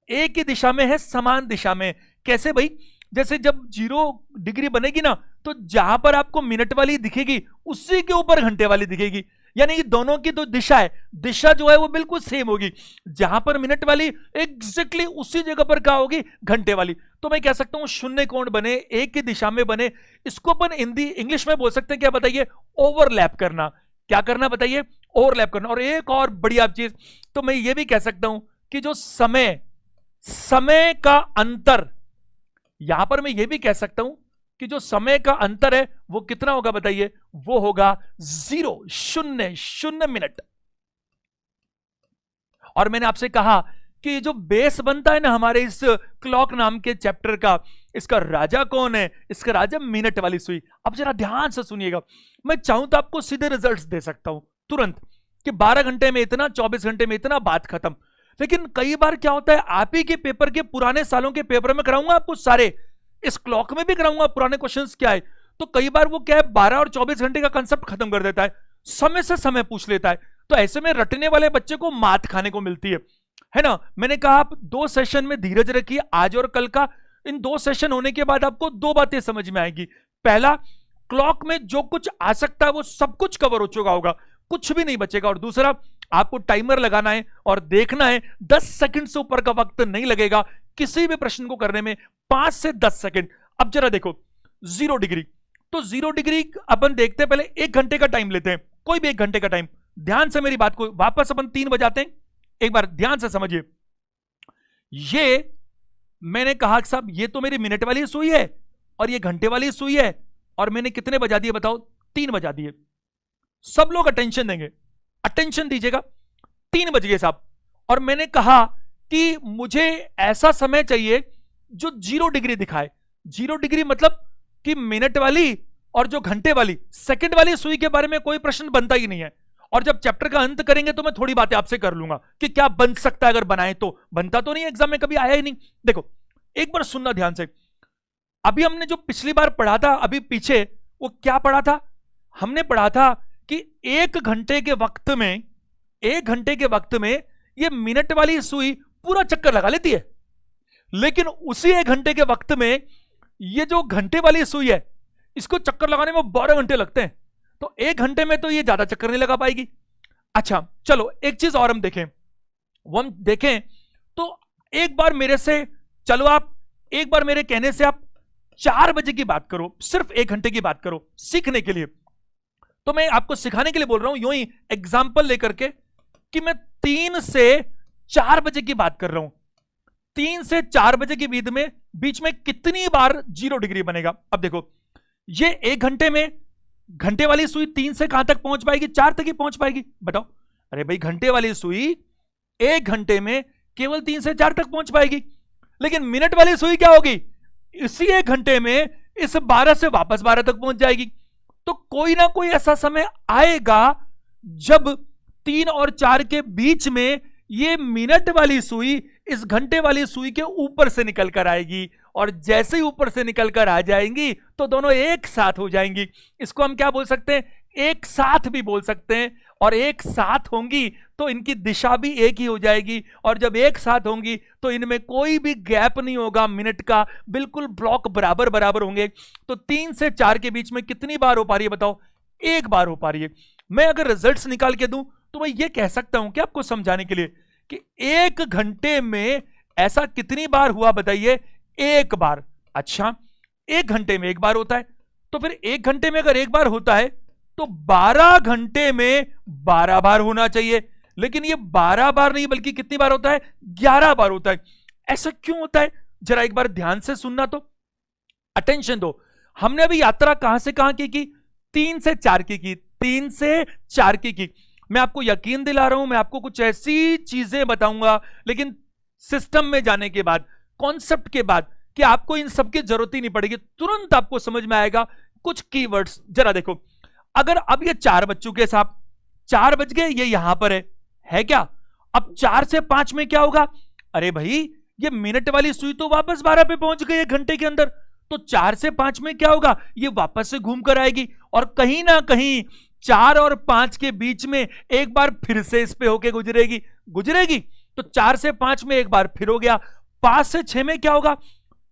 एक ही दिशा में है, समान दिशा में। कैसे भाई? जैसे जब 0 डिग्री बनेगी ना, तो जहां पर आपको मिनट वाली दिखेगी उसी के ऊपर घंटे वाली दिखेगी, यानी कि दोनों की जो दिशा है, दिशा जो है वो बिल्कुल सेम होगी। जहां पर मिनट वाली एग्जैक्टली उसी जगह पर क्या होगी, घंटे वाली। तो मैं कह सकता हूं शून्य कोण बने, एक ही दिशा में बने। इसको अपन हिंदी इंग्लिश में बोल सकते हैं, क्या बताइए? ओवरलैप करना। क्या करना बताइए? ओवरलैप करना। और एक और बढ़िया चीज, तो मैं ये भी कह सकता हूं कि जो समय का अंतर, यहां पर मैं ये भी कह सकता हूं कि जो समय का अंतर है वो कितना होगा बताइए? वो होगा 0, शून्य मिनट। और मैंने आपसे कहा कि जो बेस बनता है ना हमारे इस क्लॉक नाम के चैप्टर का, इसका राजा कौन है? इसका राजा मिनट वाली सुई। अब जरा ध्यान से सुनिएगा, मैं चाहूं तो आपको सीधे रिजल्ट्स दे सकता हूं तुरंत कि 12 घंटे में इतना, 24 घंटे में इतना, बात खत्म। लेकिन कई बार क्या होता है, आप ही के पेपर के पुराने सालों के पेपर में कराऊंगा आपको सारे, इस क्लॉक में भी कराऊंगा पुराने क्वेश्चंस क्या है। तो कई बार वो क्या है, 12 और 24 घंटे का कंसेप्ट खत्म कर देता है, समय से समय पूछ लेता है। तो ऐसे में रटने वाले बच्चे को मात खाने को मिलती है ना। मैंने कहा आप 2 सेशन में धीरज रखिए, आज और कल का। इन 2 सेशन होने के बाद आपको 2 बातें समझ में आएगी। पहला, क्लॉक में जो कुछ आ सकता है वो सब कुछ कवर हो चुका होगा, कुछ भी नहीं बचेगा। और दूसरा, आपको टाइमर लगाना है और देखना है 10 सेकंड से ऊपर का वक्त नहीं लगेगा किसी भी प्रश्न को करने में, 5 से 10 सेकंड। अब जरा देखो 0 डिग्री, तो 0 डिग्री अपन देखते हैं, पहले 1 घंटे का टाइम लेते हैं, कोई भी 1 घंटे का टाइम। ध्यान से मेरी बात को वापस अपन 3 बजाते हैं, एक बार ध्यान से समझिए। ये मैंने कहा कि साहब ये तो मेरी मिनट वाली सुई है और ये घंटे वाली सुई है, और मैंने कितने बजा दिए बताओ? 3 बजा दिए। सब लोग अटेंशन देंगे, अटेंशन दीजिएगा। 3 बज गए साहब, और मैंने कहा कि मुझे ऐसा समय चाहिए जो 0 डिग्री दिखाए। 0 डिग्री मतलब कि मिनट वाली और जो घंटे वाली, सेकंड वाली सुई के बारे में कोई प्रश्न बनता ही नहीं है। और जब चैप्टर का अंत करेंगे तो मैं थोड़ी बातें आपसे कर लूंगा कि क्या बन सकता है, अगर बनाए तो। बनता तो नहीं, एग्जाम में कभी आया ही नहीं। देखो एक बार सुनना ध्यान से, अभी हमने जो पिछली बार पढ़ा था अभी पीछे, वो क्या पढ़ा था? हमने पढ़ा था कि 1 घंटे के वक्त में, 1 घंटे के वक्त में ये मिनट वाली सुई पूरा चक्कर लगा लेती है, लेकिन उसी 1 घंटे के वक्त में ये जो घंटे वाली सुई है, इसको चक्कर लगाने में 12 घंटे लगते हैं। तो 1 घंटे में तो ये ज्यादा चक्कर नहीं लगा पाएगी। अच्छा चलो एक चीज और हम देखें, वो हम देखें तो एक बार मेरे से, चलो आप एक बार मेरे कहने से आप 4 बजे की बात करो, सिर्फ 1 घंटे की बात करो सीखने के लिए। तो मैं आपको सिखाने के लिए बोल रहा हूं, यूं ही एग्जाम्पल लेकर के, कि मैं 3 से 4 बजे की बात कर रहा हूं। 3 से 4 बजे के बीच में कितनी बार 0 डिग्री बनेगा? अब देखो ये 1 घंटे में घंटे वाली सुई 3 से कहां तक पहुंच पाएगी? 4 तक ही पहुंच पाएगी। बताओ। अरे भाई घंटे वाली सुई 1 घंटे में केवल 3 से 4 तक पहुंच पाएगी, लेकिन मिनट वाली सुई क्या होगी? इसी 1 घंटे में इस 12 से वापस 12 तक पहुंच जाएगी। तो कोई ना कोई ऐसा समय आएगा जब 3 और 4 के बीच में ये मिनट वाली सुई इस घंटे वाली सुई के ऊपर से निकल कर आएगी, और जैसे ही ऊपर से निकल कर आ जाएंगी तो दोनों एक साथ हो जाएंगी। इसको हम क्या बोल सकते हैं? एक साथ भी बोल सकते हैं। और एक साथ होंगी तो इनकी दिशा भी एक ही हो जाएगी, और जब एक साथ होंगी तो इनमें कोई भी गैप नहीं होगा मिनट का, बिल्कुल ब्लॉक बराबर बराबर होंगे। तो 3 से 4 के बीच में कितनी बार हो पा रही है बताओ? 1 बार हो पा रही है। मैं अगर रिजल्ट्स निकाल के दूं तो मैं ये कह सकता हूं कि आपको समझाने के लिए कि 1 घंटे में ऐसा कितनी बार हुआ बताइए? एक बार। अच्छा, 1 घंटे में एक बार होता है, तो फिर 1 घंटे में अगर एक बार होता है तो 12 घंटे में 12 बार होना चाहिए। लेकिन ये 12 बार नहीं, बल्कि कितनी बार होता है? 11 बार होता है। ऐसा क्यों होता है? जरा एक बार ध्यान से सुनना, तो अटेंशन दो। हमने अभी यात्रा कहां से कहां की? 3 से 4 की 3 से 4 की। मैं आपको यकीन दिला रहा हूं, मैं आपको कुछ ऐसी चीजें बताऊंगा, लेकिन सिस्टम में जाने के बाद, कॉन्सेप्ट के बाद, कि आपको इन सब की जरूरत ही नहीं पड़ेगी, तुरंत आपको समझ में आएगा कुछ कीवर्ड्स। जरा देखो, अगर अब ये 4 बज चुके साहब, 4 बज गए, ये यहां पर है क्या? अब 4 से 5 में क्या होगा? अरे भाई, ये मिनट वाली सुई तो वापस 12 पे पहुंच गई 1 घंटे के अंदर, तो 4 से 5 में क्या होगा? ये वापस से घूम कर आएगी, और कहीं ना कहीं 4 और 5 के बीच में एक बार फिर से इस पे होके गुजरेगी। तो 4 से 5 में एक बार फिर हो गया। 5 से 6 में क्या होगा?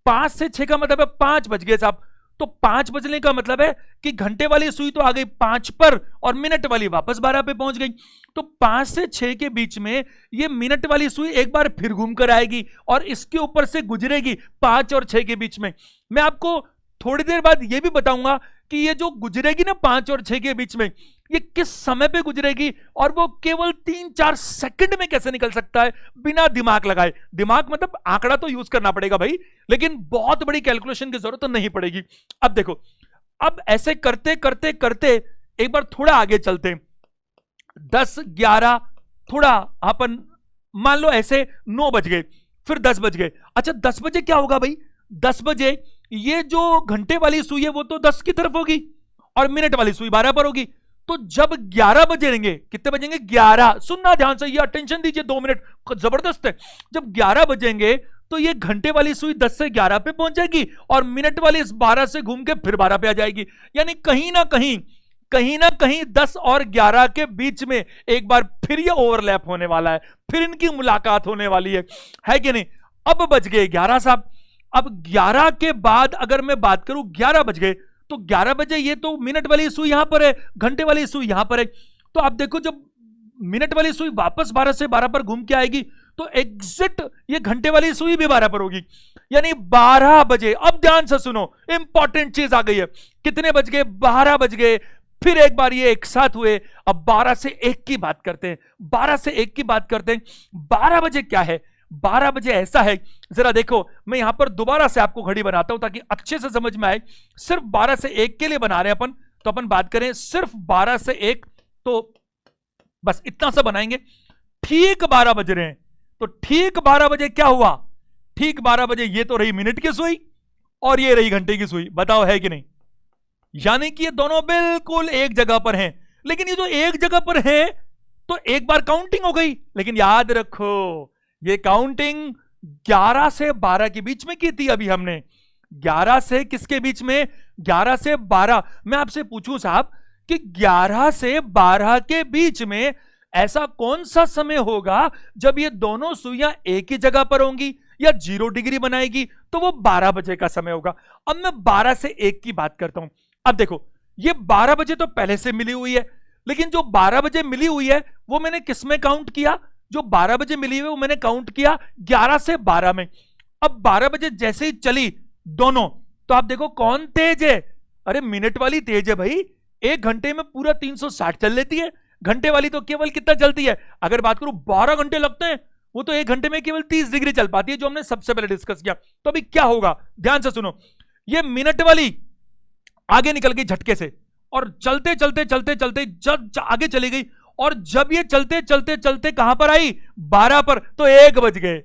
5 से 6 का मतलब है 5 बज गए साहब। तो 5 बजने का मतलब है कि घंटे वाली सुई तो आ गई 5 पर, और मिनट वाली वापस 12 पे पहुंच गई। तो 5 से 6 के बीच में ये मिनट वाली सुई एक बार फिर घूम कर आएगी, और इसके ऊपर से गुजरेगी 5 और 6 के बीच में। मैं आपको थोड़ी देर बाद ये भी बताऊंगा कि ये जो गुजरेगी ना 5 और 6 के बीच में, ये किस समय पे गुजरेगी, और वो केवल 3-4 सेकंड में कैसे निकल सकता है बिना दिमाग लगाए। दिमाग मतलब आंकड़ा तो यूज करना पड़ेगा भाई, लेकिन बहुत बड़ी कैलकुलेशन की जरूरत तो नहीं पड़ेगी। अब देखो, अब ऐसे करते करते करते एक बार थोड़ा आगे चलते हैं। 10, 11, थोड़ा अपन मान लो ऐसे 9 बज गए, फिर 10 बज गए। अच्छा, 10 बजे क्या होगा भाई? 10 बजे ये जो घंटे वाली सुई है वो तो 10 की तरफ होगी, और मिनट वाली सुई 12 पर होगी। तो जब 11 बजेंगे, कितने बजेंगे? 11। सुनना ध्यान से, ये अटेंशन दीजिए, 2 मिनट जबरदस्त है। जब 11 बजेंगे तो ये घंटे वाली सुई 10 से 11 पे पहुंचेगी, और मिनट वाली इस 12 से घूम के फिर 12 पे आ जाएगी। यानी कहीं ना कहीं 10 और 11 के बीच में एक बार फिर ये ओवरलैप होने वाला है, फिर इनकी मुलाकात होने वाली है कि नहीं? अब बज गए 11 साहब। अब 11 के बाद अगर मैं बात करूं, 11 बज गए, तो 11 बजे ये तो मिनट वाली सुई यहां पर है, घंटे वाली सुई यहां पर है। तो आप देखो, जब मिनट वाली सुई वापस 12 से 12 पर घूम के आएगी, तो एग्जैक्ट ये घंटे वाली सुई भी 12 पर होगी, यानी 12 बजे। अब ध्यान से सुनो, इंपॉर्टेंट चीज आ गई है। कितने बज गए? 12 बज गए। फिर एक बार ये एक साथ हुए। अब 12 से 1 की बात करते हैं, 12 से 1 की बात करते हैं। 12 बजे क्या है? 12 बजे ऐसा है, जरा देखो, मैं यहां पर दोबारा से आपको घड़ी बनाता हूं ताकि अच्छे से समझ में आए। सिर्फ 12 से 1 के लिए बना रहे हैं अपन, तो अपन बात करें सिर्फ 12 से 1, तो बस इतना सा बनाएंगे। ठीक 12 बज रहे हैं, तो ठीक 12 बजे क्या हुआ? ठीक 12 बजे ये तो रही मिनट की सुई, और ये रही घंटे की सुई। बताओ है कि नहीं? यानी कि ये दोनों बिल्कुल एक जगह पर हैं। लेकिन ये जो एक जगह पर है, तो एक बार काउंटिंग हो गई, लेकिन याद रखो ये काउंटिंग 11 से 12 के बीच में की थी अभी हमने। 11 से किसके बीच में? 11 से 12। मैं आपसे पूछूं साहब कि 11 से 12 के बीच में ऐसा कौन सा समय होगा जब ये दोनों सुइयां एक ही जगह पर होंगी या 0 डिग्री बनाएगी? तो वो 12 बजे का समय होगा। अब मैं 12 से 1 की बात करता हूं। अब देखो, ये 12 बजे तो पहले से मिली हुई है, लेकिन जो 12 बजे मिली हुई है वो मैंने किस में काउंट किया? जो 12 बजे मिली हुई वो मैंने काउंट किया 11 से 12 में। अब 12 बजे जैसे ही चली दोनों, तो आप देखो कौन तेज है? अरे मिनट वाली तेज है भाई, 1 घंटे में पूरा 360 चल लेती है। घंटे वाली तो केवल कितना चलती है? अगर बात करूं 12 घंटे लगते हैं, वो तो 1 घंटे में केवल 30 डिग्री चल पाती है, जो हमने सबसे पहले डिस्कस किया। तो अभी क्या होगा, ध्यान से सुनो। ये मिनट वाली आगे निकल गई झटके से, और चलते चलते चलते चलते जब आगे चली गई, और जब ये चलते चलते चलते कहां पर आई? 12 पर, तो 1 बज गए।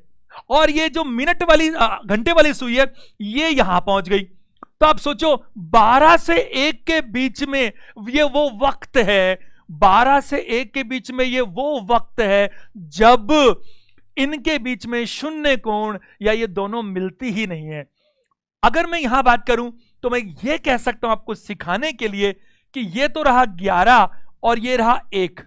और ये जो मिनट वाली घंटे वाली सुई है ये यहां पहुंच गई। तो आप सोचो 12 से 1 के बीच में ये वो वक्त है, 12 से 1 के बीच में ये वो वक्त है जब इनके बीच में शून्य कोण या ये दोनों मिलती ही नहीं है। अगर मैं यहां बात करूं तो मैं ये कह सकता हूं आपको सिखाने के लिए कि ये तो रहा 11 और ये रहा 1।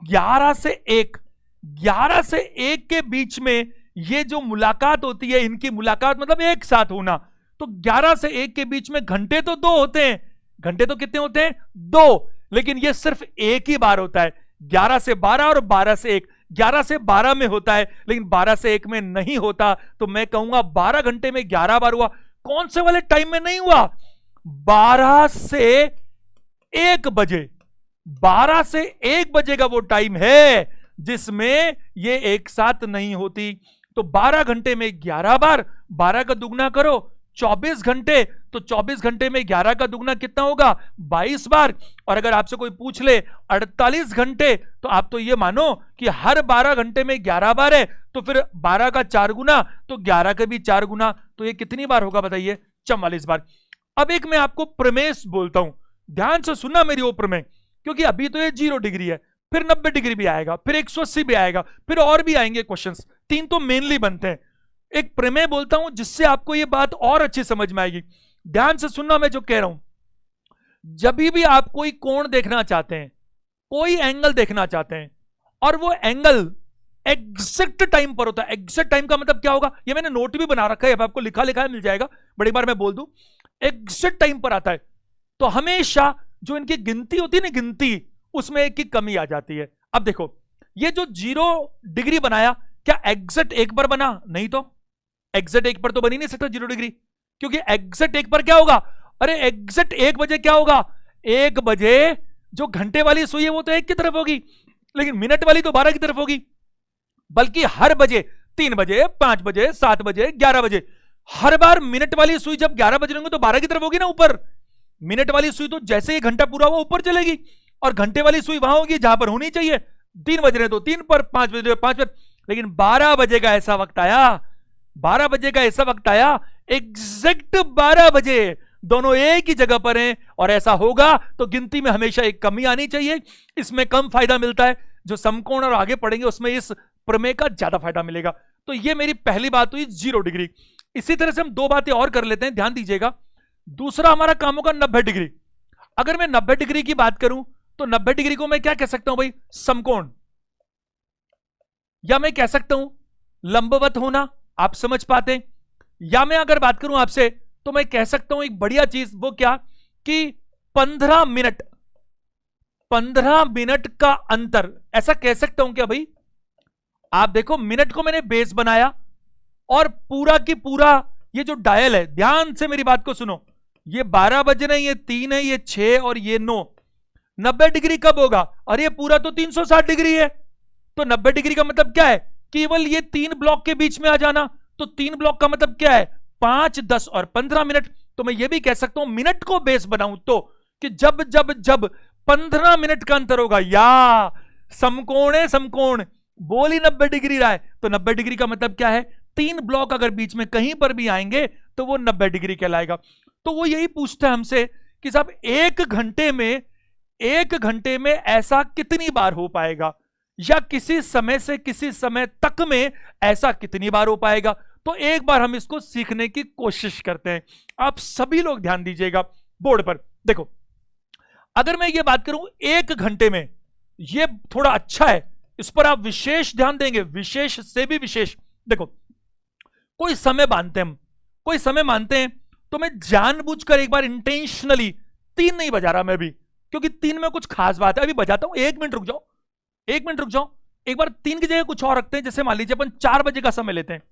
11 से 1, 11 से 1 के बीच में ये जो मुलाकात होती है, इनकी मुलाकात मतलब एक साथ होना। तो 11 से 1 के बीच में घंटे तो 2 होते हैं। घंटे तो कितने होते हैं? 2, लेकिन ये सिर्फ एक ही बार होता है। 11 से 12 और 12 से 1, 11 से 12 में होता है, लेकिन 12 से 1 में नहीं होता। तो मैं कहूंगा 12 घंटे में 11 बार हुआ। कौन से वाले टाइम में नहीं हुआ? 12 से 1 बजे। 12 से 1 बजे का वो टाइम है जिसमें ये एक साथ नहीं होती। तो 12 घंटे में 11 बार, 12 का दुगना करो 24 घंटे, तो 24 घंटे में 11 का दुगना कितना होगा? 22 बार। और अगर आपसे कोई पूछ ले 48 घंटे, तो आप तो ये मानो कि हर 12 घंटे में 11 बार है, तो फिर 12 का 4 गुना, तो 11 का भी 4 गुना, तो ये कितनी बार होगा बताइए? 44 बार। अब एक मैं आपको प्रमेय बोलता हूं, ध्यान से सुनना मेरी वो प्रमेय, क्योंकि अभी तो ये 0 डिग्री है, फिर 90 डिग्री भी आएगा, फिर 180 भी आएगा, फिर और भी आएंगे क्वेश्चंस। 3 तो मेनली बनते हैं। एक प्रमेय बोलता हूं जिससे आपको ये बात और अच्छी समझ में आएगी। ध्यान से सुनना मैं जो कह रहा हूं। जब भी आप कोई कोण देखना चाहते हैं, कोई एंगल देखना चाहते हैं, और वो एंगल एग्जैक्ट टाइम पर होता है। एग्जैक्ट टाइम का मतलब क्या होगा? ये मैंने नोट भी बना रखा है, आपको लिखा लिखा है, मिल जाएगा, बड़ी बार मैं बोल दूं। एग्जैक्ट टाइम पर आता है तो हमेशा जो इनकी गिनती होती है ना, गिनती, उसमें एक की कमी आ जाती है। अब देखो, ये जो 0 डिग्री बनाया, क्या एग्जैक्ट 1 पर बना? नहीं, तो एग्जैक्ट 1 पर तो बन ही नहीं सकता 0 डिग्री, क्योंकि एग्जैक्ट 1 पर क्या होगा? अरे एग्जैक्ट 1 बजे क्या होगा? 1 बजे जो घंटे वाली सुई है वो तो 1 की तरफ होगी, लेकिन मिनट वाली तो 12 की तरफ होगी। बल्कि हर बजे, 3 बजे, 5 बजे, 7 बजे, 11 बजे, हर बार मिनट वाली सुई जब 11 बज रहे होंगे तो 12 की तरफ होगी ना ऊपर। मिनट वाली सुई तो जैसे ही घंटा पूरा हुआ ऊपर चलेगी, और घंटे वाली सुई वहां होगी जहां पर होनी चाहिए। 3 बज रहे तो 3 पर, 5 बजे 5 पर। लेकिन 12 बजे का ऐसा वक्त आया, 12 बजे का ऐसा वक्त आया, एग्जैक्ट 12 बजे दोनों एक ही जगह पर हैं, और ऐसा होगा तो गिनती में हमेशा एक कमी आनी चाहिए। इसमें कम फायदा मिलता है। जो समकोण और आगे पढ़ेंगे उसमें इस प्रमेय का ज्यादा फायदा मिलेगा। तो ये मेरी पहली बात हुई 0 डिग्री। इसी तरह से हम 2 बातें और कर लेते हैं, ध्यान दीजिएगा। दूसरा हमारा काम होगा 90 डिग्री। अगर मैं 90 डिग्री की बात करूं तो 90 डिग्री को मैं क्या कह सकता हूं भाई? समकोण, या मैं कह सकता हूं लंबवत होना, आप समझ पाते हैं। या मैं अगर बात करूं आपसे तो मैं कह सकता हूं एक बढ़िया चीज, वो क्या कि 15 मिनट का अंतर, ऐसा कह सकता हूं क्या भाई? आप देखो, मिनट को मैंने बेस बनाया, और पूरा की पूरा ये जो डायल है, ध्यान से मेरी बात को सुनो, ये 12 बज रहे हैं, ये 3 है, ये 6 और ये 9। 90 डिग्री कब होगा? अरे ये पूरा तो 360 डिग्री है। तो 90 डिग्री का मतलब क्या है? केवल ये 3 ब्लॉक के बीच में आ जाना। तो 3 ब्लॉक का मतलब क्या है? 5, 10 और 15 मिनट। तो मैं ये भी कह सकता हूं मिनट को बेस बनाऊं तो, कि जब जब जब 15 मिनट का अंतर होगा, या समकोण है, समकोण बोल ही 90 डिग्री रहा है, तो 90 डिग्री का मतलब क्या है? 3 ब्लॉक अगर बीच में कहीं पर भी आएंगे तो वो 90 डिग्री कहलाएगा। तो वो यही पूछता है हमसे कि साहब 1 घंटे में ऐसा कितनी बार हो पाएगा, या किसी समय से किसी समय तक में ऐसा कितनी बार हो पाएगा। तो एक बार हम इसको सीखने की कोशिश करते हैं। आप सभी लोग ध्यान दीजिएगा बोर्ड पर। देखो, अगर मैं ये बात करूं 1 घंटे में, ये थोड़ा अच्छा है, इस पर आप विशेष ध्यान देंगे, विशेष से भी विशेष। देखो, कोई समय मानते हैं हम, कोई समय मानते हैं, तो मैं जानबूझकर एक बार इंटेंशनली 3 नहीं बजा रहा मैं भी, क्योंकि 3 में कुछ खास बात है। अभी बजाता हूं, 1 मिनट रुक जाओ, 1 मिनट रुक जाओ। एक बार 3 की जगह कुछ और रखते हैं। जैसे मान लीजिए अपन 4 बजे का समय लेते हैं।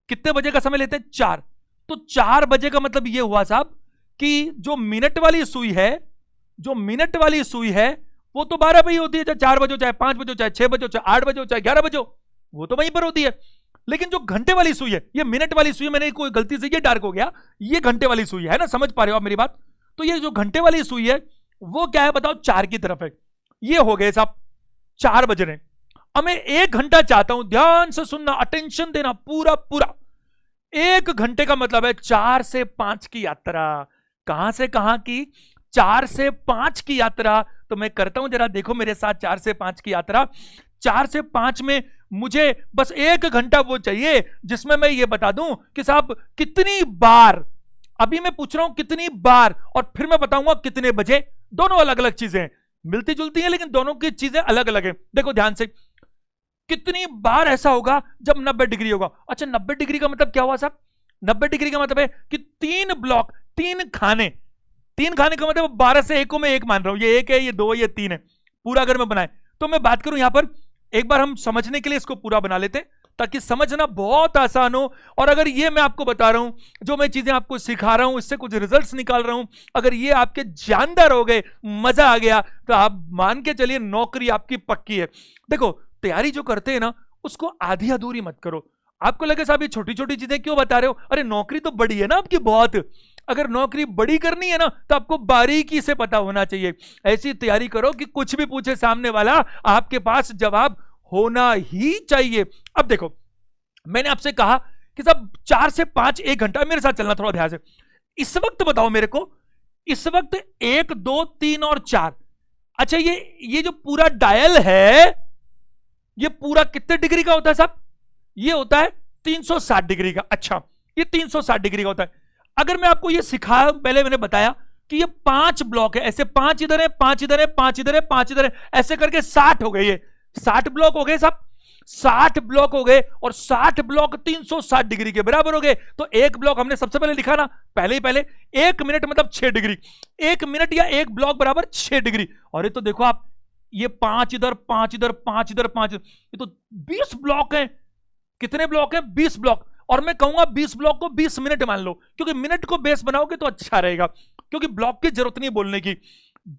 कितने बजे का समय लेते हैं? 4। तो 4 बजे का मतलब यह हुआ साहब कि जो मिनट वाली सुई है, जो मिनट वाली सुई है वो तो 12 बजे होती है, चाहे 4 बजे, चाहे 5 बजे, चाहे 6 बजे, चाहे 8 बजे, चाहे 11 बजे, वो तो वहीं पर होती है। लेकिन जो घंटे वाली सुई है, ये मिनट वाली सुई, मैंने कोई गलती से ये डार्क हो गया, ये घंटे वाली सुई है ना, समझ पा रहे हो आप मेरी बात? तो ये जो घंटे वाली सुई है वो क्या है बताओ? 4 की तरफ है। ये हो गए साहब 4 बज रहे। अब मैं 1 घंटा चाहता हूं, ध्यान से सुनना, अटेंशन देना पूरा पूरा। 1 घंटे का मतलब है 4 से 5 की यात्रा। कहां से कहां की? 4 से 5 की यात्रा। तो मैं करता हूं, जरा देखो मेरे साथ 4 से 5 की यात्रा। 4 से 5 में मुझे बस 1 घंटा वो चाहिए जिसमें मैं ये बता दूं कि साहब कितनी बार, अभी मैं पूछ रहा हूं कितनी बार, और फिर मैं बताऊंगा कितने बजे। दोनों अलग अलग चीजें हैं, मिलती जुलती हैं लेकिन दोनों की चीजें अलग अलग हैं। देखो ध्यान से, कितनी बार ऐसा होगा जब 90 डिग्री होगा। अच्छा, 90 डिग्री का मतलब क्या हुआ साहब? 90 डिग्री का मतलब है कि 3 ब्लॉक, 3 खाने। 3 खाने का मतलब 12 से 1 को मैं 1 मान रहा हूं, ये 1 है, ये 2 है, ये 3 है। पूरा अगर मैं बनाए तो मैं बात करूं यहां पर एक बार हम समझने के लिए इसको पूरा बना लेते हैं ताकि समझना बहुत आसान हो। और अगर ये मैं आपको बता रहा हूं, जो मैं चीजें आपको सिखा रहा हूं, इससे कुछ रिजल्ट्स निकाल रहा हूं, अगर ये आपके जानदार हो गए, मजा आ गया, तो आप मान के चलिए नौकरी आपकी पक्की है। देखो, तैयारी जो करते हैं ना, उसको आधी अधूरी मत करो। आपको लगे साहब ये छोटी छोटी चीजें क्यों बता रहे हो, अरे नौकरी तो बड़ी है ना आपकी बहुत। अगर नौकरी बड़ी करनी है ना, तो आपको बारीकी से पता होना चाहिए। ऐसी तैयारी करो कि कुछ भी पूछे सामने वाला, आपके पास जवाब होना ही चाहिए। अब देखो, मैंने आपसे कहा कि सब 4 से 5 1 घंटा, मेरे साथ चलना थोड़ा ध्यान से। इस वक्त बताओ मेरे को, इस वक्त 1 2 3 और 4, अच्छा ये जो पूरा डायल है, ये पूरा कितने डिग्री का होता है साहब? ये होता है 360 डिग्री का। अच्छा, ये 360 डिग्री का होता है। अगर मैं आपको ये सिखाया, पहले मैंने बताया कि ये 5 ब्लॉक है, ऐसे 5 इधर है, 5 इधर है, 5 इधर है, 5 इधर है, ऐसे करके 60 हो गए। ये 60 ब्लॉक हो गए साहब, 60 ब्लॉक हो गए, और 60 ब्लॉक 360 डिग्री के बराबर हो गए। तो एक ब्लॉक हमने सबसे पहले लिखा ना, पहले 1 मिनट मतलब 6 डिग्री, 1 मिनट या 1 ब्लॉक बराबर 6 डिग्री। और ये तो देखो आप, ये 5 इधर, 5 इधर, 5 इधर, 5, ये तो 20 ब्लॉक है। कितने ब्लॉक है? 20 ब्लॉक। और मैं कहूंगा 20 ब्लॉक को 20 मिनट मान लो, क्योंकि मिनट को बेस बनाओगे तो अच्छा रहेगा, क्योंकि ब्लॉक की जरूरत नहीं बोलने की।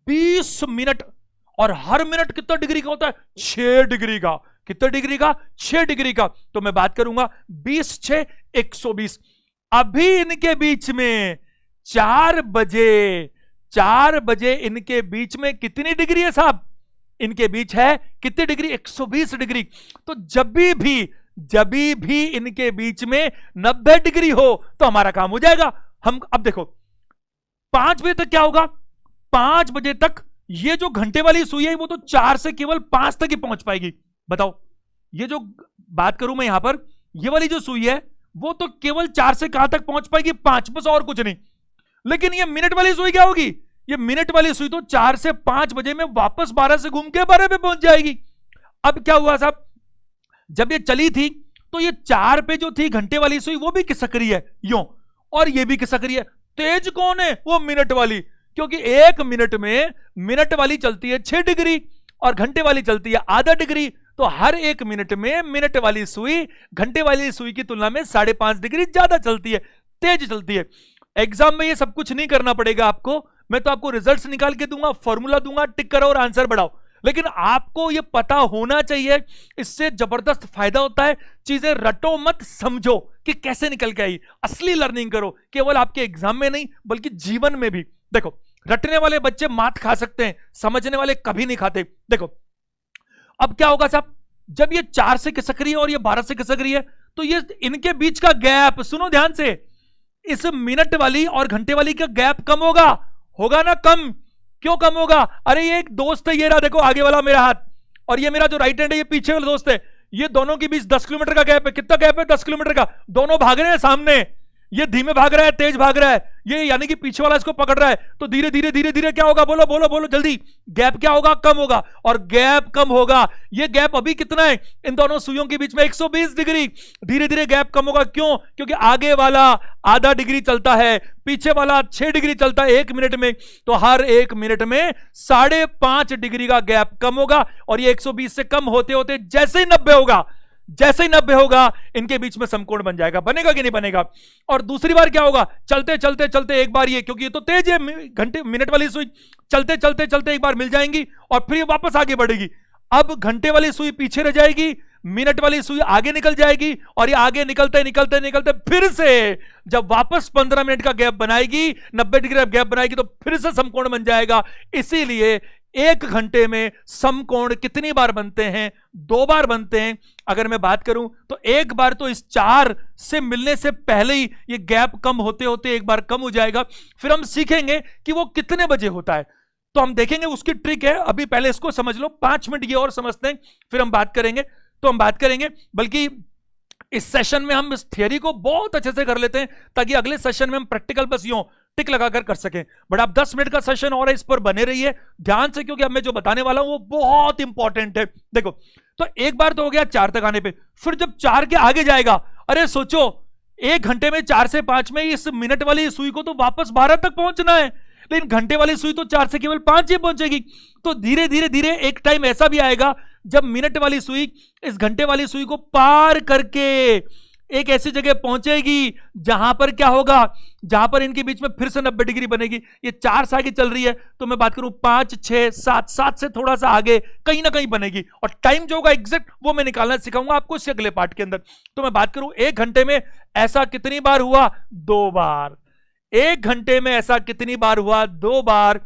20 मिनट, और हर मिनट कितना डिग्री का होता है? 6 डिग्री का। कितने डिग्री का? 6 डिग्री का। तो मैं बात करूंगा 20 6 120। अभी इनके बीच में 4 बजे इनके बीच में कितनी डिग्री है साहब? इनके बीच है कितनी डिग्री? 120 डिग्री। तो जब भी इनके बीच में 90 डिग्री हो तो हमारा काम हो जाएगा। हम अब देखो 5 बजे तक क्या होगा? 5 बजे तक ये जो घंटे वाली सुई है वो तो 4 से केवल 5 तक ही पहुंच पाएगी। बताओ, ये जो बात करूं मैं यहां पर, ये वाली जो सुई है वो तो केवल 4 से कहां तक पहुंच पाएगी? 5, बस, और कुछ नहीं। लेकिन ये मिनट वाली सुई क्या होगी? ये मिनट वाली सुई तो 4 से 5 बजे में वापस 12 से घूम के 12 पे पहुंच जाएगी। अब क्या हुआ साहब, जब ये चली थी तो ये 4 पे जो थी घंटे वाली सुई वो भी खिसक रही है यूं, और ये भी खिसक रही है। तेज कौन है? वो मिनट वाली, क्योंकि 1 मिनट में मिनट वाली चलती है 6 डिग्री और घंटे वाली चलती है आधा डिग्री। तो हर 1 मिनट में मिनट वाली सुई घंटे वाली सुई की तुलना में 5.5 डिग्री ज्यादा चलती है, तेज चलती है। एग्जाम में ये सब कुछ नहीं करना पड़ेगा आपको, मैं तो आपको रिजल्ट्स निकाल के दूंगा, फॉर्मूला दूंगा, टिक करो और आंसर बढ़ाओ। लेकिन आपको ये पता होना चाहिए, इससे जबरदस्त फायदा होता है। चीजें रटो मत, समझो कि कैसे निकल के आई। असली लर्निंग करो, केवल आपके एग्जाम में नहीं बल्कि जीवन में भी। देखो, रटने वाले बच्चे मात खा सकते हैं, समझने वाले कभी नहीं खाते। देखो अब क्या होगा साहब, जब ये 4 से खिसक रही है और ये 12 से खिसक रही है, तो ये इनके बीच का गैप, सुनो ध्यान से, इस मिनट वाली और घंटे वाली का गैप कम होगा ना? कम। क्यों कम होगा? अरे ये एक दोस्त है, ये रहा देखो आगे वाला मेरा हाथ, और ये मेरा जो राइट हैंड है ये पीछे वाला दोस्त है। ये दोनों के बीच 10 किलोमीटर का गैप है। कितना गैप है? 10 किलोमीटर का। दोनों भाग रहे हैं सामने, ये धीमे भाग रहा है, तेज भाग रहा है, ये यानी कि पीछे वाला इसको पकड़ रहा है। तो धीरे धीरे धीरे धीरे क्या होगा? बोलो बोलो बोलो जल्दी। गैप क्या होगा? कम होगा। और गैप कम होगा। ये गैप अभी कितना है इन दोनों सुइयों के बीच में? 120 डिग्री। धीरे धीरे गैप कम होगा। क्यों? क्योंकि आगे वाला आधा डिग्री चलता है, पीछे वाला 6 डिग्री चलता है 1 मिनट में। तो हर 1 मिनट में 5.5 डिग्री का गैप कम होगा। और ये 120 से कम होते होते जैसे ही 90 होगा इनके बीच में समकोण बन जाएगा। बनेगा कि नहीं बनेगा? और दूसरी बार क्या होगा? चलते चलते चलते एक बार ये, क्योंकि ये तो तेज है घंटे मिनट वाली सुई, चलते चलते चलते एक बार मिल जाएंगी और फिर ये वापस आगे बढ़ेगी। अब घंटे वाली सुई पीछे रह जाएगी, मिनट वाली सुई आगे निकल जाएगी, और ये आगे निकलते निकलते निकलते फिर से जब वापस 15 मिनट का गैप बनाएगी, 90 डिग्री का गैप बनाएगी, तो फिर से समकोण बन जाएगा। इसीलिए 1 घंटे में समकोण कितनी बार बनते हैं? 2 बार बनते हैं। अगर मैं बात करूं तो एक बार तो इस 4 से मिलने से पहले ही ये गैप कम होते होते एक बार कम हो जाएगा। फिर हम सीखेंगे कि वो कितने बजे होता है, तो हम देखेंगे, उसकी ट्रिक है। अभी पहले इसको समझ लो, 5 मिनट ये और समझते हैं, फिर हम बात करेंगे। तो हम बात करेंगे, बल्कि इस सेशन में हम इस थियरी को बहुत अच्छे से कर लेते हैं ताकि अगले सेशन में हम प्रैक्टिकल बस यूं टिक लगाकर कर सकें। बट आप 10 मिनट का सेशन और है, इस पर बने रहिए ध्यान से, क्योंकि अब मैं जो बताने वाला हूं वो बहुत इंपॉर्टेंट है। देखो, तो एक बार तो हो गया 4 तक आने पे, फिर जब 4 के आगे जाएगा, अरे सोचो 1 घंटे में 4 से 5 में इस मिनट वाली सुई को तो वापस 12 तक पहुंचना है, लेकिन घंटे वाली सुई तो 4 से केवल 5 ही पहुंचेगी। तो धीरे धीरे धीरे एक टाइम ऐसा भी आएगा जब मिनट वाली सुई इस घंटे वाली सुई को पार करके एक ऐसी जगह पहुंचेगी जहां पर क्या होगा, जहां पर इनके बीच में फिर से 90 डिग्री बनेगी। ये 4 से आगे चल रही है तो मैं बात करूं 5, 6, 7, 7 से थोड़ा सा आगे कहीं ना कहीं बनेगी, और टाइम जो होगा एग्जैक्ट वो मैं निकालना सिखाऊंगा आपको इसके अगले पार्ट के अंदर। तो मैं बात करूं 1 घंटे में ऐसा कितनी बार हुआ, 2 बार। 1 घंटे में ऐसा कितनी बार हुआ, 2 बार।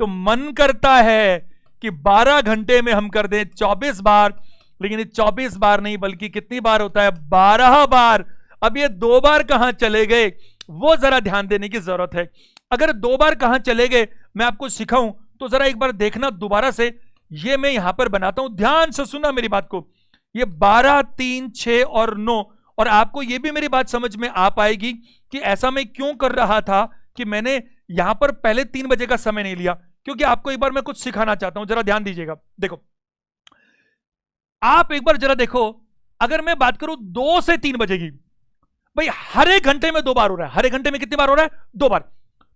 तो मन करता है कि 12 घंटे में हम कर दें 24 बार, लेकिन ये 24 बार नहीं बल्कि कितनी बार होता है, 12 बार। अब ये 2 बार कहां चले गए वो जरा ध्यान देने की जरूरत है। अगर 2 बार कहां चले गए मैं आपको सिखाऊं तो जरा एक बार देखना दोबारा से। ये मैं यहां पर बनाता हूं, ध्यान से सुना मेरी बात को। ये 12, 3, 6 और 9, और आपको ये भी मेरी बात समझ में आ पाएगी कि ऐसा मैं क्यों कर रहा था कि मैंने यहां पर पहले 3 बजे का समय नहीं लिया, क्योंकि आपको एक बार मैं कुछ सिखाना चाहता हूं, जरा ध्यान दीजिएगा। देखो आप एक बार जरा देखो, अगर मैं बात करूं 2 से 3 बजे की, भाई हर एक घंटे में 2 बार हो रहा है। हर एक घंटे में कितनी बार हो रहा है, 2 बार।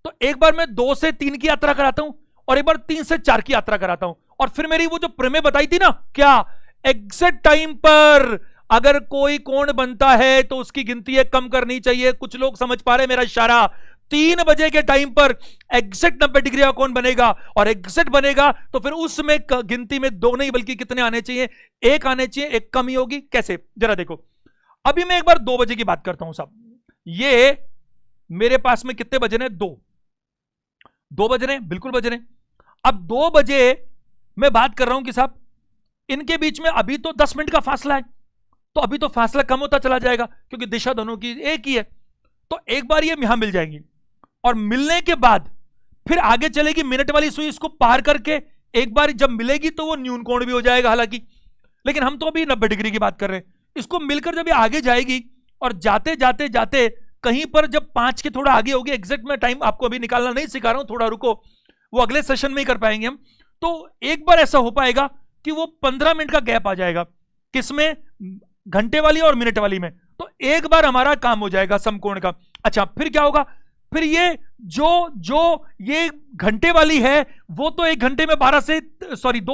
तो एक बार मैं 2 से 3 की यात्रा कराता हूं और एक बार 3 से 4 की यात्रा कराता हूं, और फिर मेरी वो जो प्रमेय बताई थी ना, क्या एग्जैक्ट टाइम पर अगर कोई कोण बनता है तो उसकी गिनती एक कम करनी चाहिए। कुछ लोग समझ पा रहे मेरा इशारा। 3 बजे के टाइम पर एग्जैक्ट 90 डिग्री का कोण बनेगा, और एग्जैक्ट बनेगा तो फिर उसमें गिनती में 2 नहीं बल्कि कितने आने चाहिए, 1 आने चाहिए। 1 कम ही होगी, कैसे जरा देखो। अभी मैं एक बार 2 बजे की बात करता हूं साहब। ये मेरे पास में कितने बज रहे हैं, 2 बज रहे हैं, बिल्कुल बज रहे हैं। अब 2 बजे मैं बात कर रहा हूं कि साहब इनके बीच में अभी तो 10 मिनट का फासला है, तो अभी तो फासला कम होता चला जाएगा क्योंकि दिशा दोनों की एक ही है। तो एक बार ये यहां मिल जाएंगी, और मिलने के बाद फिर आगे चलेगी मिनट वाली सुई, इसको पार करके एक बार जब मिलेगी तो वो न्यून कोण भी हो जाएगा हालांकि, लेकिन हम तो अभी 90 डिग्री की बात कर रहे हैं। इसको मिलकर जब ये आगे जाएगी और जाते जाते जाते कहीं पर जब 5 के थोड़ा आगे होगी, एग्जैक्ट मैं टाइम आपको अभी निकालना नहीं सिखा रहा हूं, थोड़ा रुको, वो अगले सेशन में ही कर पाएंगे हम। तो एक बार ऐसा हो पाएगा कि वो 15 मिनट का गैप आ जाएगा, किसमें, घंटे वाली और मिनट वाली में। तो एक बार हमारा काम हो जाएगा समकोण का। अच्छा फिर क्या होगा, फिर ये जो ये घंटे वाली है वो तो 1 घंटे में 2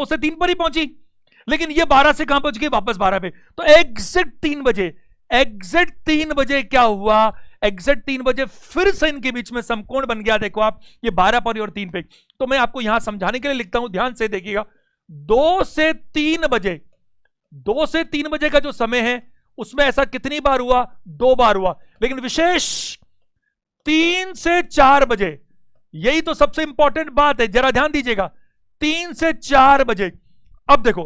से 3 पर ही पहुंची, लेकिन ये 12 से कहां पहुंच गई, वापस 12 पे। तो एग्जैक्ट 3 बजे क्या हुआ, एग्जैक्ट 3 बजे फिर से इनके बीच में समकोण बन गया। देखो आप, ये 12 पर और 3 पे। तो मैं आपको यहां समझाने के लिए लिखता हूं, ध्यान से देखिएगा। 2 से 3 बजे का जो समय है उसमें ऐसा कितनी बार हुआ, 2 बार हुआ। लेकिन विशेष 3 से 4 बजे, यही तो सबसे इंपॉर्टेंट बात है, जरा ध्यान दीजिएगा। 3 से 4 बजे, अब देखो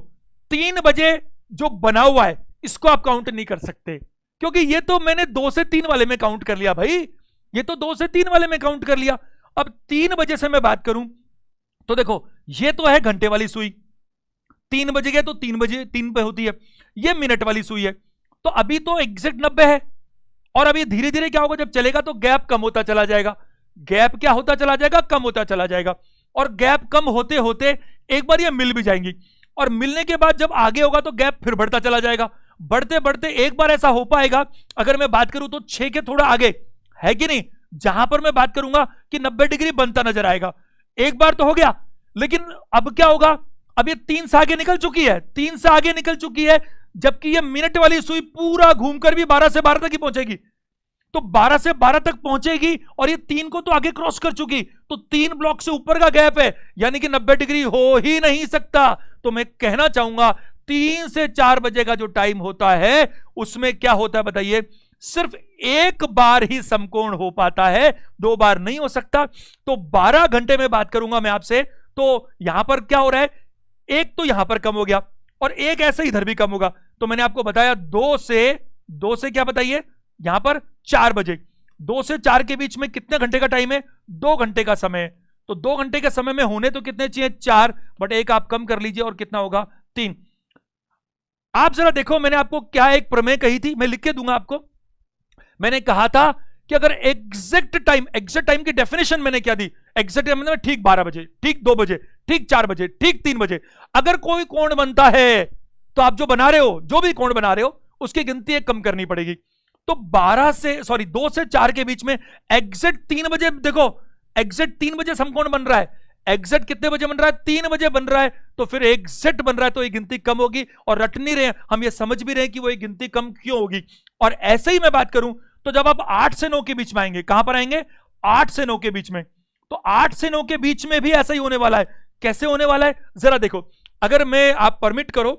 3 बजे जो बना हुआ है इसको आप काउंट नहीं कर सकते, क्योंकि ये तो मैंने 2 से 3 वाले में काउंट कर लिया भाई, ये तो 2 से 3 वाले में काउंट कर लिया। अब 3 बजे से मैं बात करूं तो देखो ये तो है घंटे वाली सुई, 3 बजे गए तो 3 बजे 3 पे होती है। ये मिनट वाली सुई है, तो अभी तो एग्जैक्ट 90 है, और अभी धीरे धीरे क्या होगा, जब चलेगा तो गैप कम होता चला जाएगा। गैप क्या होता चला जाएगा, कम होता चला जाएगा, और गैप कम होते होते एक बार ये मिल भी जाएंगी, और मिलने के बाद जब आगे होगा तो गैप फिर बढ़ता चला जाएगा। बढ़ते बढ़ते एक बार ऐसा हो पाएगा, अगर मैं बात करूं तो 6 के थोड़ा आगे है कि नहीं, जहां पर मैं बात करूंगा कि 90 डिग्री बनता नजर आएगा। एक बार तो हो गया, लेकिन अब क्या होगा, अब ये 3 से आगे निकल चुकी है, 3 से आगे निकल चुकी है, जबकि ये मिनट वाली सुई पूरा घूमकर भी 12 से 12 तक ही पहुंचेगी। तो 12 से 12 तक पहुंचेगी, और ये 3 को तो आगे क्रॉस कर चुकी, तो 3 ब्लॉक से ऊपर का गैप है, यानी कि 90 डिग्री हो ही नहीं सकता। तो मैं कहना चाहूंगा 3 से 4 बजे का जो टाइम होता है उसमें क्या होता है बताइए, सिर्फ 1 बार ही समकोण हो पाता है, 2 बार नहीं हो सकता। तो 12 घंटे में बात करूंगा मैं आपसे, तो यहां पर क्या हो रहा है, एक तो यहां पर कम हो गया और एक ऐसे इधर भी कम होगा। तो मैंने आपको बताया 2 से क्या बताइए, यहां पर 4 बजे, 2 से 4 के बीच में कितने घंटे का टाइम है, 2 घंटे का समय है। तो 2 घंटे के समय में होने तो कितने चाहिए, 4, बट एक आप कम कर लीजिए और कितना होगा, 3। आप जरा देखो मैंने आपको क्या एक प्रमेय कही थी, मैं लिख के दूंगा आपको। मैंने कहा था कि अगर एग्जैक्ट टाइम की डेफिनेशन मैंने क्या दी, एग्जैक्ट मतलब ठीक 12 बजे, ठीक 2 बजे, ठीक 4 बजे, ठीक 3 बजे, अगर कोई कोण बनता है तो आप जो बना रहे हो, जो भी कोण बना रहे हो उसकी गिनती एक कम करनी पड़ेगी। तो 2 से 4 के बीच में एग्जैक्ट 3 बजे, देखो एग्जैक्ट 3 बजे समकोण बन रहा है, एग्जैक्ट कितने बजे बन रहा है? 3 बजे बन रहा है, तो फिर एग्जैक्ट बन रहा है तो ये गिनती कम होगी, और रट नहीं रहे हैं हम, ये समझ भी रहे हैं कि वो ये गिनती कम क्यों होगी। और ऐसे ही मैं बात करूं तो जब आप 8 से 9 के बीच में आएंगे, कहां पर आएंगे? 8 से 9 के बीच में, तो 8 से 9 के बीच में भी ऐसा ही होने वाला है। कैसे होने वाला है जरा देखो, अगर मैं आप परमिट करो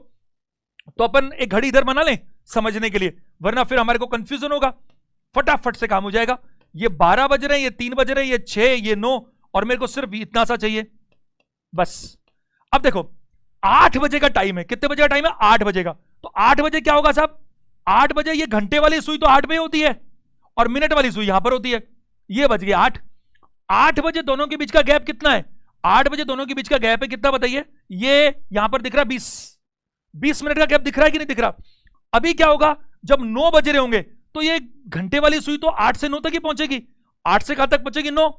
तो अपन एक घड़ी इधर बना लें समझने के लिए, वरना फिर हमारे को कंफ्यूजन होगा, फटाफट से काम हो जाएगा। ये 12 बज रहे हैं, ये 3 बज रहे हैं, ये 6, ये 9, और मेरे को सिर्फ इतना सा चाहिए बस। अब देखो 8 बजे का टाइम है, कितने बजे का टाइम है? 8 बजे का। तो 8 बजे क्या होगा साहब? 8 बजे ये घंटे वाली सुई तो 8 बजे होती है, और मिनट वाली सुई यहां पर होती है, ये बज गया 8। 8 बजे दोनों के बीच का गैप कितना है? 8 बजे दोनों के बीच का गैप है कितना बताइए? ये यहां पर दिख रहा है 20 मिनट का गैप दिख रहा है कि नहीं दिख रहा? अभी क्या होगा, जब 9 बज रहे होंगे तो ये घंटे वाली सुई तो 8 से 9 तक ही पहुंचेगी, 8 से कहां तक पहुंचेगी? 9।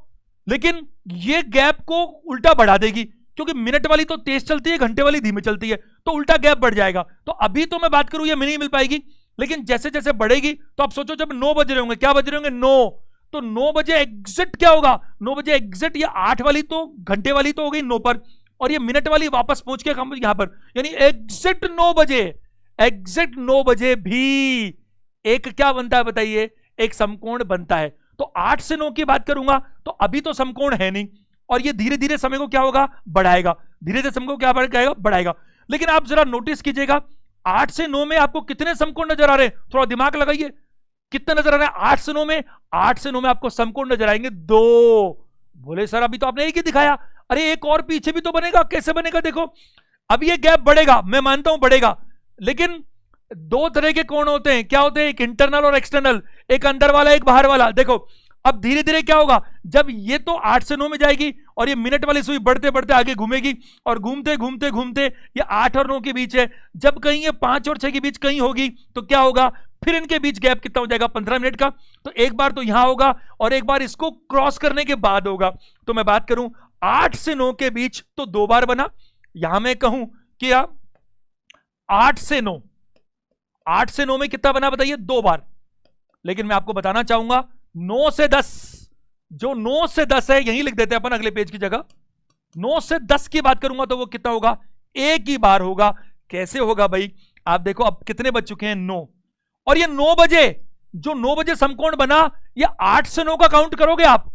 लेकिन ये गैप को उल्टा बढ़ा देगी, क्योंकि मिनट वाली तो तेज चलती है, घंटे वाली धीमी चलती है, तो उल्टा गैप बढ़ जाएगा। तो अभी तो मैं बात करूं ये नहीं मिल पाएगी, लेकिन जैसे जैसे बढ़ेगी तो आप सोचो जब 9 बज रहे होंगे, क्या बज रहे होंगे? 9। तो 9 बजे एग्जैक्ट क्या होगा? 9 बजे एग्जैक्ट ये 8 वाली तो घंटे वाली तो हो गई 9 पर, और ये मिनट वाली वापस पहुंच के यहां पर, यानी एग्जैक्ट 9 बजे, एग्जैक्ट 9 बजे भी एक क्या बनता है बताइए? एक समकोण बनता है। तो 8 से 9 की बात करूंगा तो अभी तो समकोण है नहीं, और ये धीरे धीरे समय को क्या होगा? बढ़ाएगा, धीरे धीरे समय को क्या बढ़ाएगा? बढ़ाएगा। लेकिन आप जरा नोटिस कीजिएगा 8 से 9 में आपको कितने समकोण नजर आ रहे हैं? थोड़ा दिमाग लगाइए, कितने नजर आ रहे हैं 8 से 9 में? 8 से 9 में आपको समकोण नजर आएंगे 2। बोले सर अभी तो आपने एक ही दिखाया। अरे एक और पीछे भी तो बनेगा, कैसे बनेगा? देखो अब ये गैप बढ़ेगा, मैं मानता हूं बढ़ेगा, लेकिन 2 तरह के कोण होते हैं, क्या होते हैं? एक इंटरनल और एक्सटर्नल, एक अंदर वाला एक बाहर वाला। देखो अब धीरे धीरे क्या होगा, जब ये तो 8 से 9 में जाएगी और ये मिनट वाली सुई बढ़ते बढ़ते आगे घूमेगी, और घूमते घूमते घूमते ये 8 और 9 के बीच है, जब कहीं ये 5 और 6 के बीच कहीं होगी तो क्या होगा? फिर इनके बीच गैप कितना हो जाएगा? 15 मिनट का। तो एक बार तो यहां होगा और एक बार इसको क्रॉस करने के बाद होगा। तो मैं बात करूं 8 से 9 के बीच तो 2 बार बना, यहां मैं कहूं कि 8 से 9, 8 से 9 में कितना बना बताइए? 2 बार। लेकिन मैं आपको बताना चाहूंगा 9 से 10, जो 9 से 10 है यही लिख देते हैं अपन अगले पेज की जगह। 9 से 10 की बात करूंगा तो वो कितना होगा? एक ही बार होगा। कैसे होगा भाई? आप देखो अब कितने बज चुके हैं? 9। और ये 9 बजे, जो 9 बजे समकोण बना, ये 8 से 9 का काउंट करोगे आप?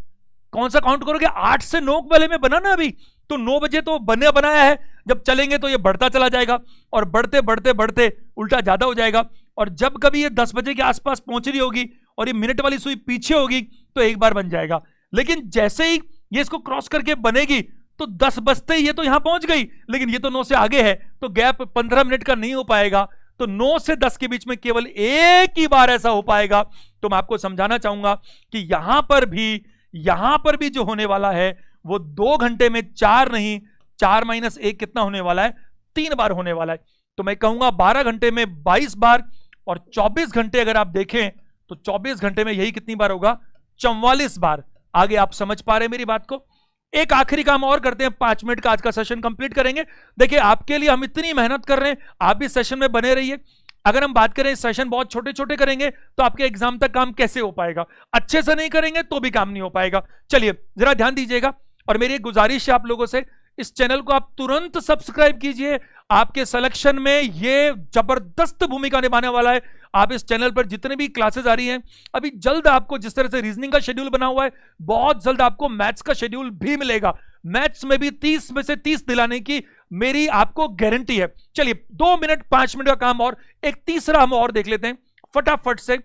कौन सा काउंट करोगे? 8 से 9 वाले में बना ना अभी, तो 9 बजे तो बनाया है, जब चलेंगे तो ये बढ़ता चला जाएगा, और बढ़ते बढ़ते बढ़ते उल्टा ज्यादा हो जाएगा, और जब कभी ये 10 बजे के आसपास पहुंच रही होगी और ये मिनट वाली सुई पीछे होगी तो एक बार बन जाएगा। लेकिन जैसे ही ये इसको क्रॉस करके बनेगी तो 10 बजते ही ये तो यहां पहुंच गई, लेकिन ये तो 9 से आगे है, तो गैप 15 मिनट का नहीं हो पाएगा। तो 9 से 10 के बीच में केवल एक ही बार ऐसा हो पाएगा। तो मैं आपको समझाना चाहूंगा कि यहां पर भी जो होने वाला है वो 2 घंटे में 4 नहीं, 4 - 1 कितना होने वाला है? 3 बार होने वाला है। तो मैं कहूंगा 12 घंटे में 22 बार, और 24 घंटे अगर आप देखें तो 24 घंटे में यही कितनी बार होगा? 44 बार। आगे आप समझ पा रहे हैं मेरी बात को? एक आखिरी काम और करते हैं, 5 मिनट का आज का सेशन कंप्लीट करेंगे। देखिए आपके लिए हम इतनी मेहनत कर रहे हैं, आप भी सेशन में बने रहिए। अगर हम बात करें सेशन बहुत छोटे छोटे करेंगे तो आपके एग्जाम तक काम कैसे हो पाएगा? अच्छे से नहीं करेंगे तो भी काम नहीं हो पाएगा। चलिए जरा ध्यान दीजिएगा, और मेरी एक गुजारिश है आप लोगों से, इस चैनल को आप तुरंत सब्सक्राइब कीजिए। आपके सिलेक्शन में ये जबरदस्त भूमिका निभाने वाला है। आप इस चैनल पर जितने भी क्लासेस आ रही हैं, अभी जल्द आपको जिस तरह से रीजनिंग का शेड्यूल बना हुआ है, बहुत जल्द आपको मैथ्स का शेड्यूल भी मिलेगा। मैथ्स में भी 30 में से 30 दिलाने की मेरी आपको गारंटी है। चलिए 2 मिनट 5 मिनट का काम और एक तीसरा हम और देख लेते हैं फटाफट से।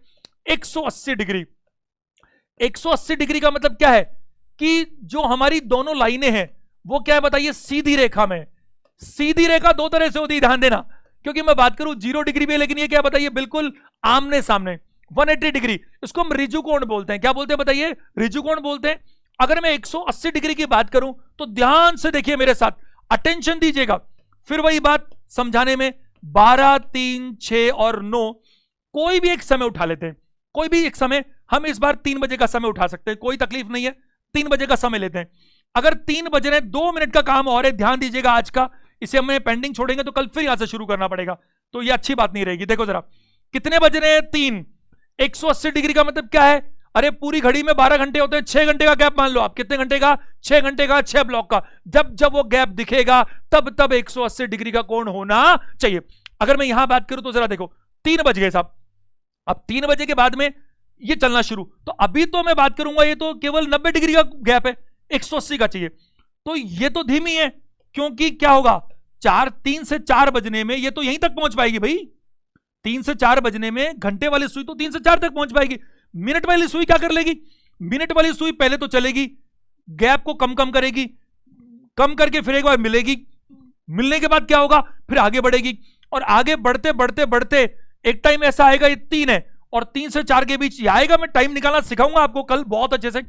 180 डिग्री, 180 डिग्री का मतलब क्या है? कि जो हमारी दोनों लाइनें हैं वो क्या है बताइए? सीधी रेखा में। सीधी रेखा 2 तरह से होती है, ध्यान देना, क्योंकि मैं बात करूं 0 डिग्री पे, लेकिन ये क्या बताइए? बिल्कुल आमने सामने 180 डिग्री। इसको हम ऋजु कोण बोलते हैं। क्या बोलते हैं बताइए? ऋजु कोण बोलते हैं। अगर मैं 180 डिग्री की बात करूं तो ध्यान से देखिए मेरे साथ, अटेंशन दीजिएगा। फिर वही बात समझाने में 12, 3, 6 और 9 कोई भी एक समय उठा लेते हैं। कोई भी एक समय, हम इस बार 3 बजे का समय उठा सकते हैं, कोई तकलीफ नहीं है। 3 बजे का समय लेते हैं। अगर 3 बज रहे हैं, 2 मिनट का काम और है, ध्यान दीजिएगा आज का, इसे हमें पेंडिंग छोड़ेंगे तो कल फिर यहां से शुरू करना पड़ेगा, तो ये अच्छी बात नहीं रहेगी। देखो जरा कितने बज रहे हैं? 3। 180 डिग्री का मतलब क्या है? अरे पूरी घड़ी में 12 घंटे होते हैं, 6 घंटे का गैप मान लो आप। कितने घंटे का? 6 घंटे का, 6 ब्लॉक का। जब जब वो गैप दिखेगा तब तब 180 डिग्री का कोण होना चाहिए। अगर मैं यहां बात करूं तो जरा देखो, 3 बज गए साहब। अब 3 बजे के बाद में ये चलना शुरू, तो अभी तो मैं बात करूंगा, ये तो केवल 90 डिग्री का गैप है, 180 का चाहिए, तो ये तो धीमी है। क्योंकि क्या होगा, 3 से 4 बजने में ये तो यहीं तक पहुंच पाएगी भाई। 3 से 4 बजने में घंटे वाली सुई तो 3 से 4 तक पहुंच पाएगी। मिनट वाली सुई क्या कर लेगी? मिनट वाली सुई पहले तो चलेगी, गैप को कम कम करेगी, कम करके फिर एक बार मिलेगी, मिलने के बाद क्या होगा, फिर आगे बढ़ेगी, और आगे बढ़ते बढ़ते बढ़ते एक टाइम ऐसा आएगा, ये 3 है और 3 से 4 के बीच ये आएगा। मैं टाइम निकालना सिखाऊंगा आपको कल बहुत अच्छे से।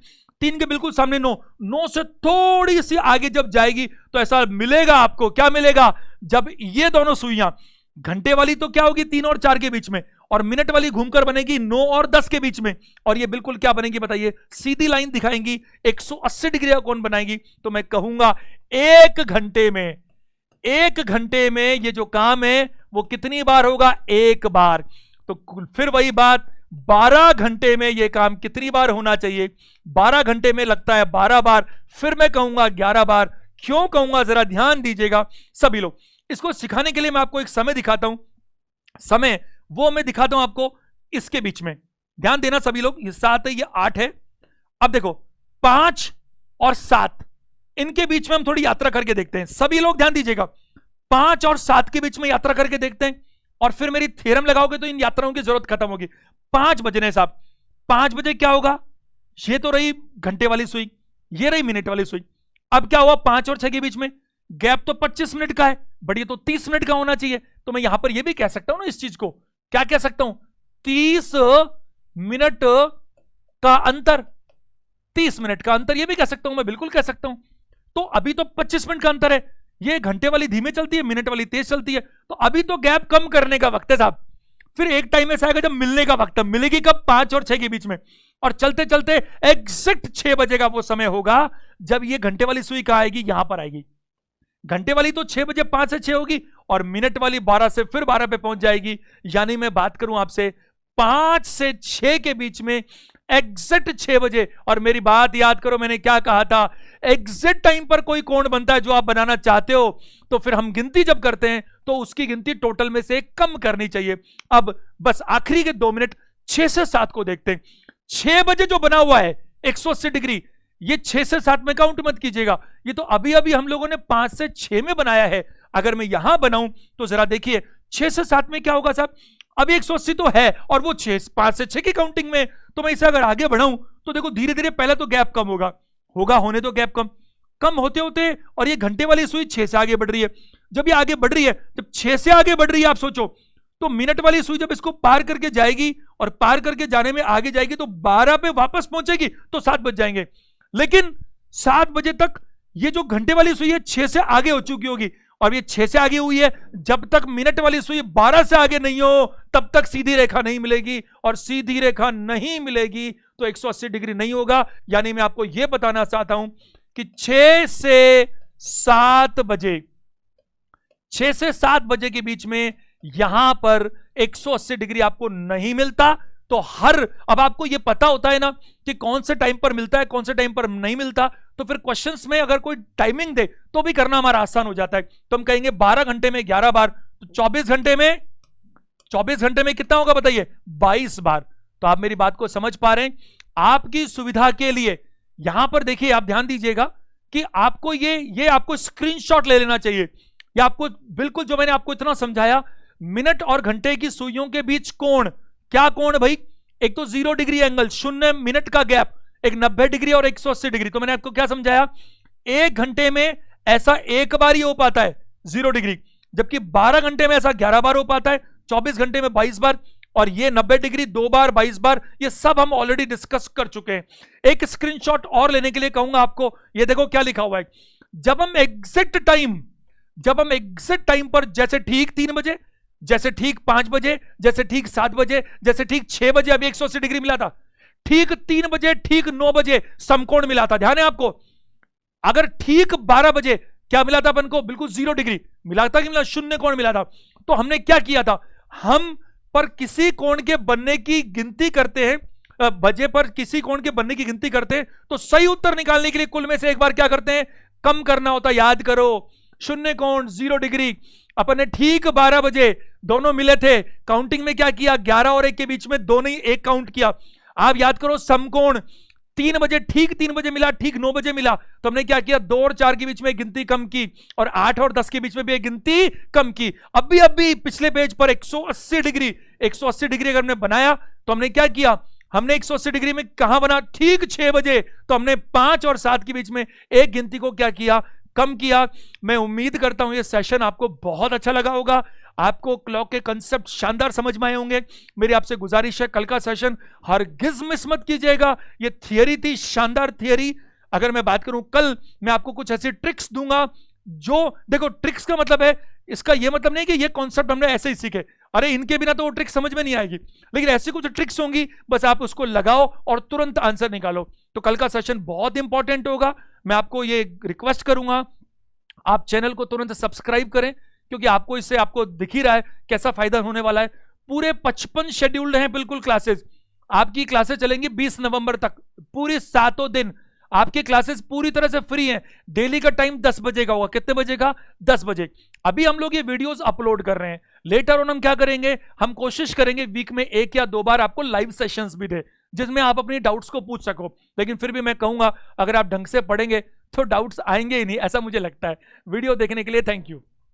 3 के बिल्कुल सामने 9 से थोड़ी सी आगे जब जाएगी तो ऐसा मिलेगा आपको। क्या मिलेगा? जब ये दोनों सुइयां, घंटे वाली तो क्या होगी 3 और 4 के बीच में, और मिनट वाली घूमकर बनेगी 9 और 10 के बीच में, और ये बिल्कुल क्या बनेगी बताइए? सीधी लाइन दिखाएंगी, 180 डिग्री का कोण बनाएगी। तो मैं कहूंगा 1 घंटे में ये जो काम है वो कितनी बार होगा? 1 बार। तो फिर वही बात, 12 घंटे में ये काम कितनी बार होना चाहिए? 12 घंटे में लगता है 12 बार। फिर मैं कहूंगा 11 बार। क्यों कहूंगा जरा ध्यान दीजिएगा सभी लोग। इसको सिखाने के लिए मैं आपको एक समय दिखाता हूं, समय वो मैं दिखाता हूं आपको इसके बीच में। ध्यान देना सभी लोग, ये 7 है, ये 8 है। अब देखो 5 और 7 इनके बीच में हम थोड़ी यात्रा करके देखते हैं। सभी लोग ध्यान दीजिएगा, 5 और 7 के बीच में यात्रा करके देखते हैं, और फिर मेरी थ्योरम लगाओगे तो इन यात्राओं की जरूरत खत्म होगी। 5 बजने साहब, 5 बजे क्या होगा? ये तो रही घंटे वाली सुई, ये रही मिनट वाली सुई। अब क्या हुआ? 5 और 6 के बीच में गैप तो 25 मिनट का है, बट ये तो 30 मिनट का होना चाहिए। तो मैं यहां पर ये भी कह सकता हूं ना, इस चीज को क्या कह सकता हूं? 30 मिनट का अंतर, 30 मिनट का अंतर, ये भी कह सकता हूं मैं, बिल्कुल कह सकता हूं। तो अभी तो 25 मिनट का अंतर है, ये घंटे वाली धीमे चलती है, मिनट वाली तेज चलती है, तो अभी तो गैप कम करने का वक्त है साहब। फिर एक टाइम ऐसा आएगा जब मिलने का वक्त है, मिलेगी कब? 5 और 6 के बीच में, और चलते चलते एग्जैक्ट 6 बजे का वो समय होगा जब ये घंटे वाली सुई कहां आएगी? यहां पर आएगी। घंटे वाली तो 6 बजे 5 से 6 होगी, और मिनट वाली 12 से फिर 12 पे पहुंच जाएगी। यानी मैं बात करूं आपसे 5 से 6 के बीच में एग्जैक्ट 6 बजे। और मेरी बात याद करो, मैंने क्या कहा था? एग्जैक्ट टाइम पर कोई कोण बनता है जो आप बनाना चाहते हो, तो फिर हम गिनती जब करते हैं तो उसकी गिनती टोटल में से कम करनी चाहिए। अब बस आखिरी के 2 मिनट 6 से 7 को देखते हैं। 6 बजे जो बना हुआ है 180 डिग्री, ये 6 से 7 में काउंट मत कीजिएगा, ये तो अभी अभी हम लोगों ने 5 से 6 में बनाया है। अगर मैं यहां बनाऊं तो जरा देखिए 6 से 7 में क्या होगा साहब? अभी 180 तो है, और वो 5 से 6 की काउंटिंग में, तो मैं इसे अगर आगे बढ़ाऊं तो देखो धीरे धीरे पहले तो गैप कम होगा, होने तो गैप कम होते होते, और ये घंटे वाली सुई 6 से आगे बढ़ रही है। जब ये आगे बढ़ रही है, जब 6 से आगे बढ़ रही है, आप सोचो, तो मिनट वाली सुई जब इसको पार करके जाएगी, और पार करके जाने में आगे जाएगी तो 12 पे वापस पहुंचेगी, तो 7 बज जाएंगे। लेकिन 7 बजे तक ये जो घंटे वाली सुई है 6 से आगे हो चुकी होगी, और ये 6 से आगे हुई है। जब तक मिनट वाली सुई 12 से आगे नहीं हो तब तक सीधी रेखा नहीं मिलेगी, और सीधी रेखा नहीं मिलेगी तो 180 डिग्री नहीं होगा। यानी मैं आपको यह बताना चाहता हूं कि 6 से 7 बजे के बीच में यहां पर 180 डिग्री आपको नहीं मिलता। तो अब आपको यह पता होता है ना कि कौन से टाइम पर मिलता है, कौन से टाइम पर नहीं मिलता, तो फिर क्वेश्चंस में अगर कोई टाइमिंग दे तो भी करना हमारा आसान हो जाता है। तो हम कहेंगे 12 घंटे में 11 बार, तो 24 घंटे में कितना होगा बताइए? 22 बार। तो आप मेरी बात को समझ पा रहे हैं? आपकी सुविधा के लिए यहां पर देखिए, आप ध्यान दीजिएगा कि आपको ये आपको स्क्रीनशॉट ले लेना चाहिए। या आपको बिल्कुल जो मैंने आपको इतना समझाया, मिनट और घंटे की सुइयों के बीच कोण, क्या कोण भाई? एक तो 0 डिग्री एंगल, 0 मिनट का गैप, एक 90 डिग्री और 180 डिग्री। तो मैंने आपको क्या समझाया? 1 घंटे में ऐसा एक बार ही हो पाता है 0 डिग्री, जबकि 12 घंटे में ऐसा 11 बार हो पाता है, 24 घंटे में 22 बार, और ये 90 डिग्री 2 बार, 22 बार, ये सब हम ऑलरेडी डिस्कस कर चुके हैं। एक स्क्रीनशॉट और लेने के लिए कहूंगा आपको, ये देखो क्या लिखा हुआ है। जब हम एग्जैक्ट टाइम पर, जैसे ठीक 3 बजे, जैसे ठीक 5 बजे, जैसे ठीक 7 बजे, जैसे ठीक 6 बजे अभी 180 डिग्री मिला था, ठीक 3 बजे, ठीक 9 बजे समकोण मिला था। ध्यान है आपको? अगर ठीक 12 बजे क्या मिला था अपन को? बिल्कुल 0 डिग्री मिला था कि मिला? 0 कोण मिला था। तो हमने क्या किया था? हम पर किसी कोण के बनने की गिनती करते हैं बजे पर किसी कोण के बनने की गिनती करते तो सही उत्तर निकालने के लिए कुल में से एक बार क्या करते हैं, कम करना होता। याद करो, शून्य कोण 0 डिग्री, अपन ने ठीक 12 बजे दोनों मिले थे, काउंटिंग में क्या किया, 11 और 1 के बीच में दोनों ही एक काउंट किया। आप याद करो, समकोण 3 बजे, ठीक 3 बजे मिला, ठीक 9 बजे मिला, तो हमने क्या किया, 2 और 4 के बीच में गिनती कम की, और 8 और 10 के बीच में भी एक गिनती कम की। अभी पिछले पेज पर 180 डिग्री, 180 डिग्री अगर हमने बनाया तो हमने क्या किया, हमने 180 डिग्री में कहां बना, ठीक 6 बजे, तो हमने 5 और 7 के बीच में एक गिनती को क्या किया, कम किया। मैं उम्मीद करता हूं ये सेशन आपको बहुत अच्छा लगा होगा, आपको क्लॉक के कंसेप्ट शानदार समझ में आए होंगे। मेरी आपसे गुजारिश है, कल का सेशन हरगिज मिस मत कीजिएगा। ये थियरी थी, शानदार थियरी। अगर मैं बात करूं, कल मैं आपको कुछ ऐसी ट्रिक्स दूंगा जो, देखो ट्रिक्स का मतलब है, इसका ये मतलब नहीं कि ये कॉन्सेप्ट हमने ऐसे ही सीखे, अरे इनके बिना तो वो ट्रिक समझ में नहीं आएगी, लेकिन ऐसी कुछ ट्रिक्स होंगी, बस आप उसको लगाओ और तुरंत आंसर निकालो। तो कल का सेशन बहुत इंपॉर्टेंट होगा। मैं आपको ये रिक्वेस्ट करूंगा, आप चैनल को तुरंत सब्सक्राइब करें, क्योंकि आपको इससे, आपको दिख ही रहा है कैसा फायदा होने वाला है। पूरे 55 शेड्यूल्ड हैं बिल्कुल क्लासेस, आपकी क्लासेस चलेंगी 20 नवंबर तक, पूरी 7 दिन आपकी क्लासेस पूरी तरह से फ्री हैं। डेली का टाइम 10 बजे का होगा, कितने बजे का, 10 बजे। अभी हम लोग ये वीडियोस अपलोड कर रहे हैं, लेटर ऑन हम क्या करेंगे, हम कोशिश करेंगे वीक में 1 या 2 बार आपको लाइव सेशंस भी दे, जिसमें आप अपनी डाउट्स को पूछ सको। लेकिन फिर भी मैं कहूंगा, अगर आप ढंग से पढ़ेंगे तो डाउट्स आएंगे ही नहीं, ऐसा मुझे लगता है। वीडियो देखने के लिए थैंक यू।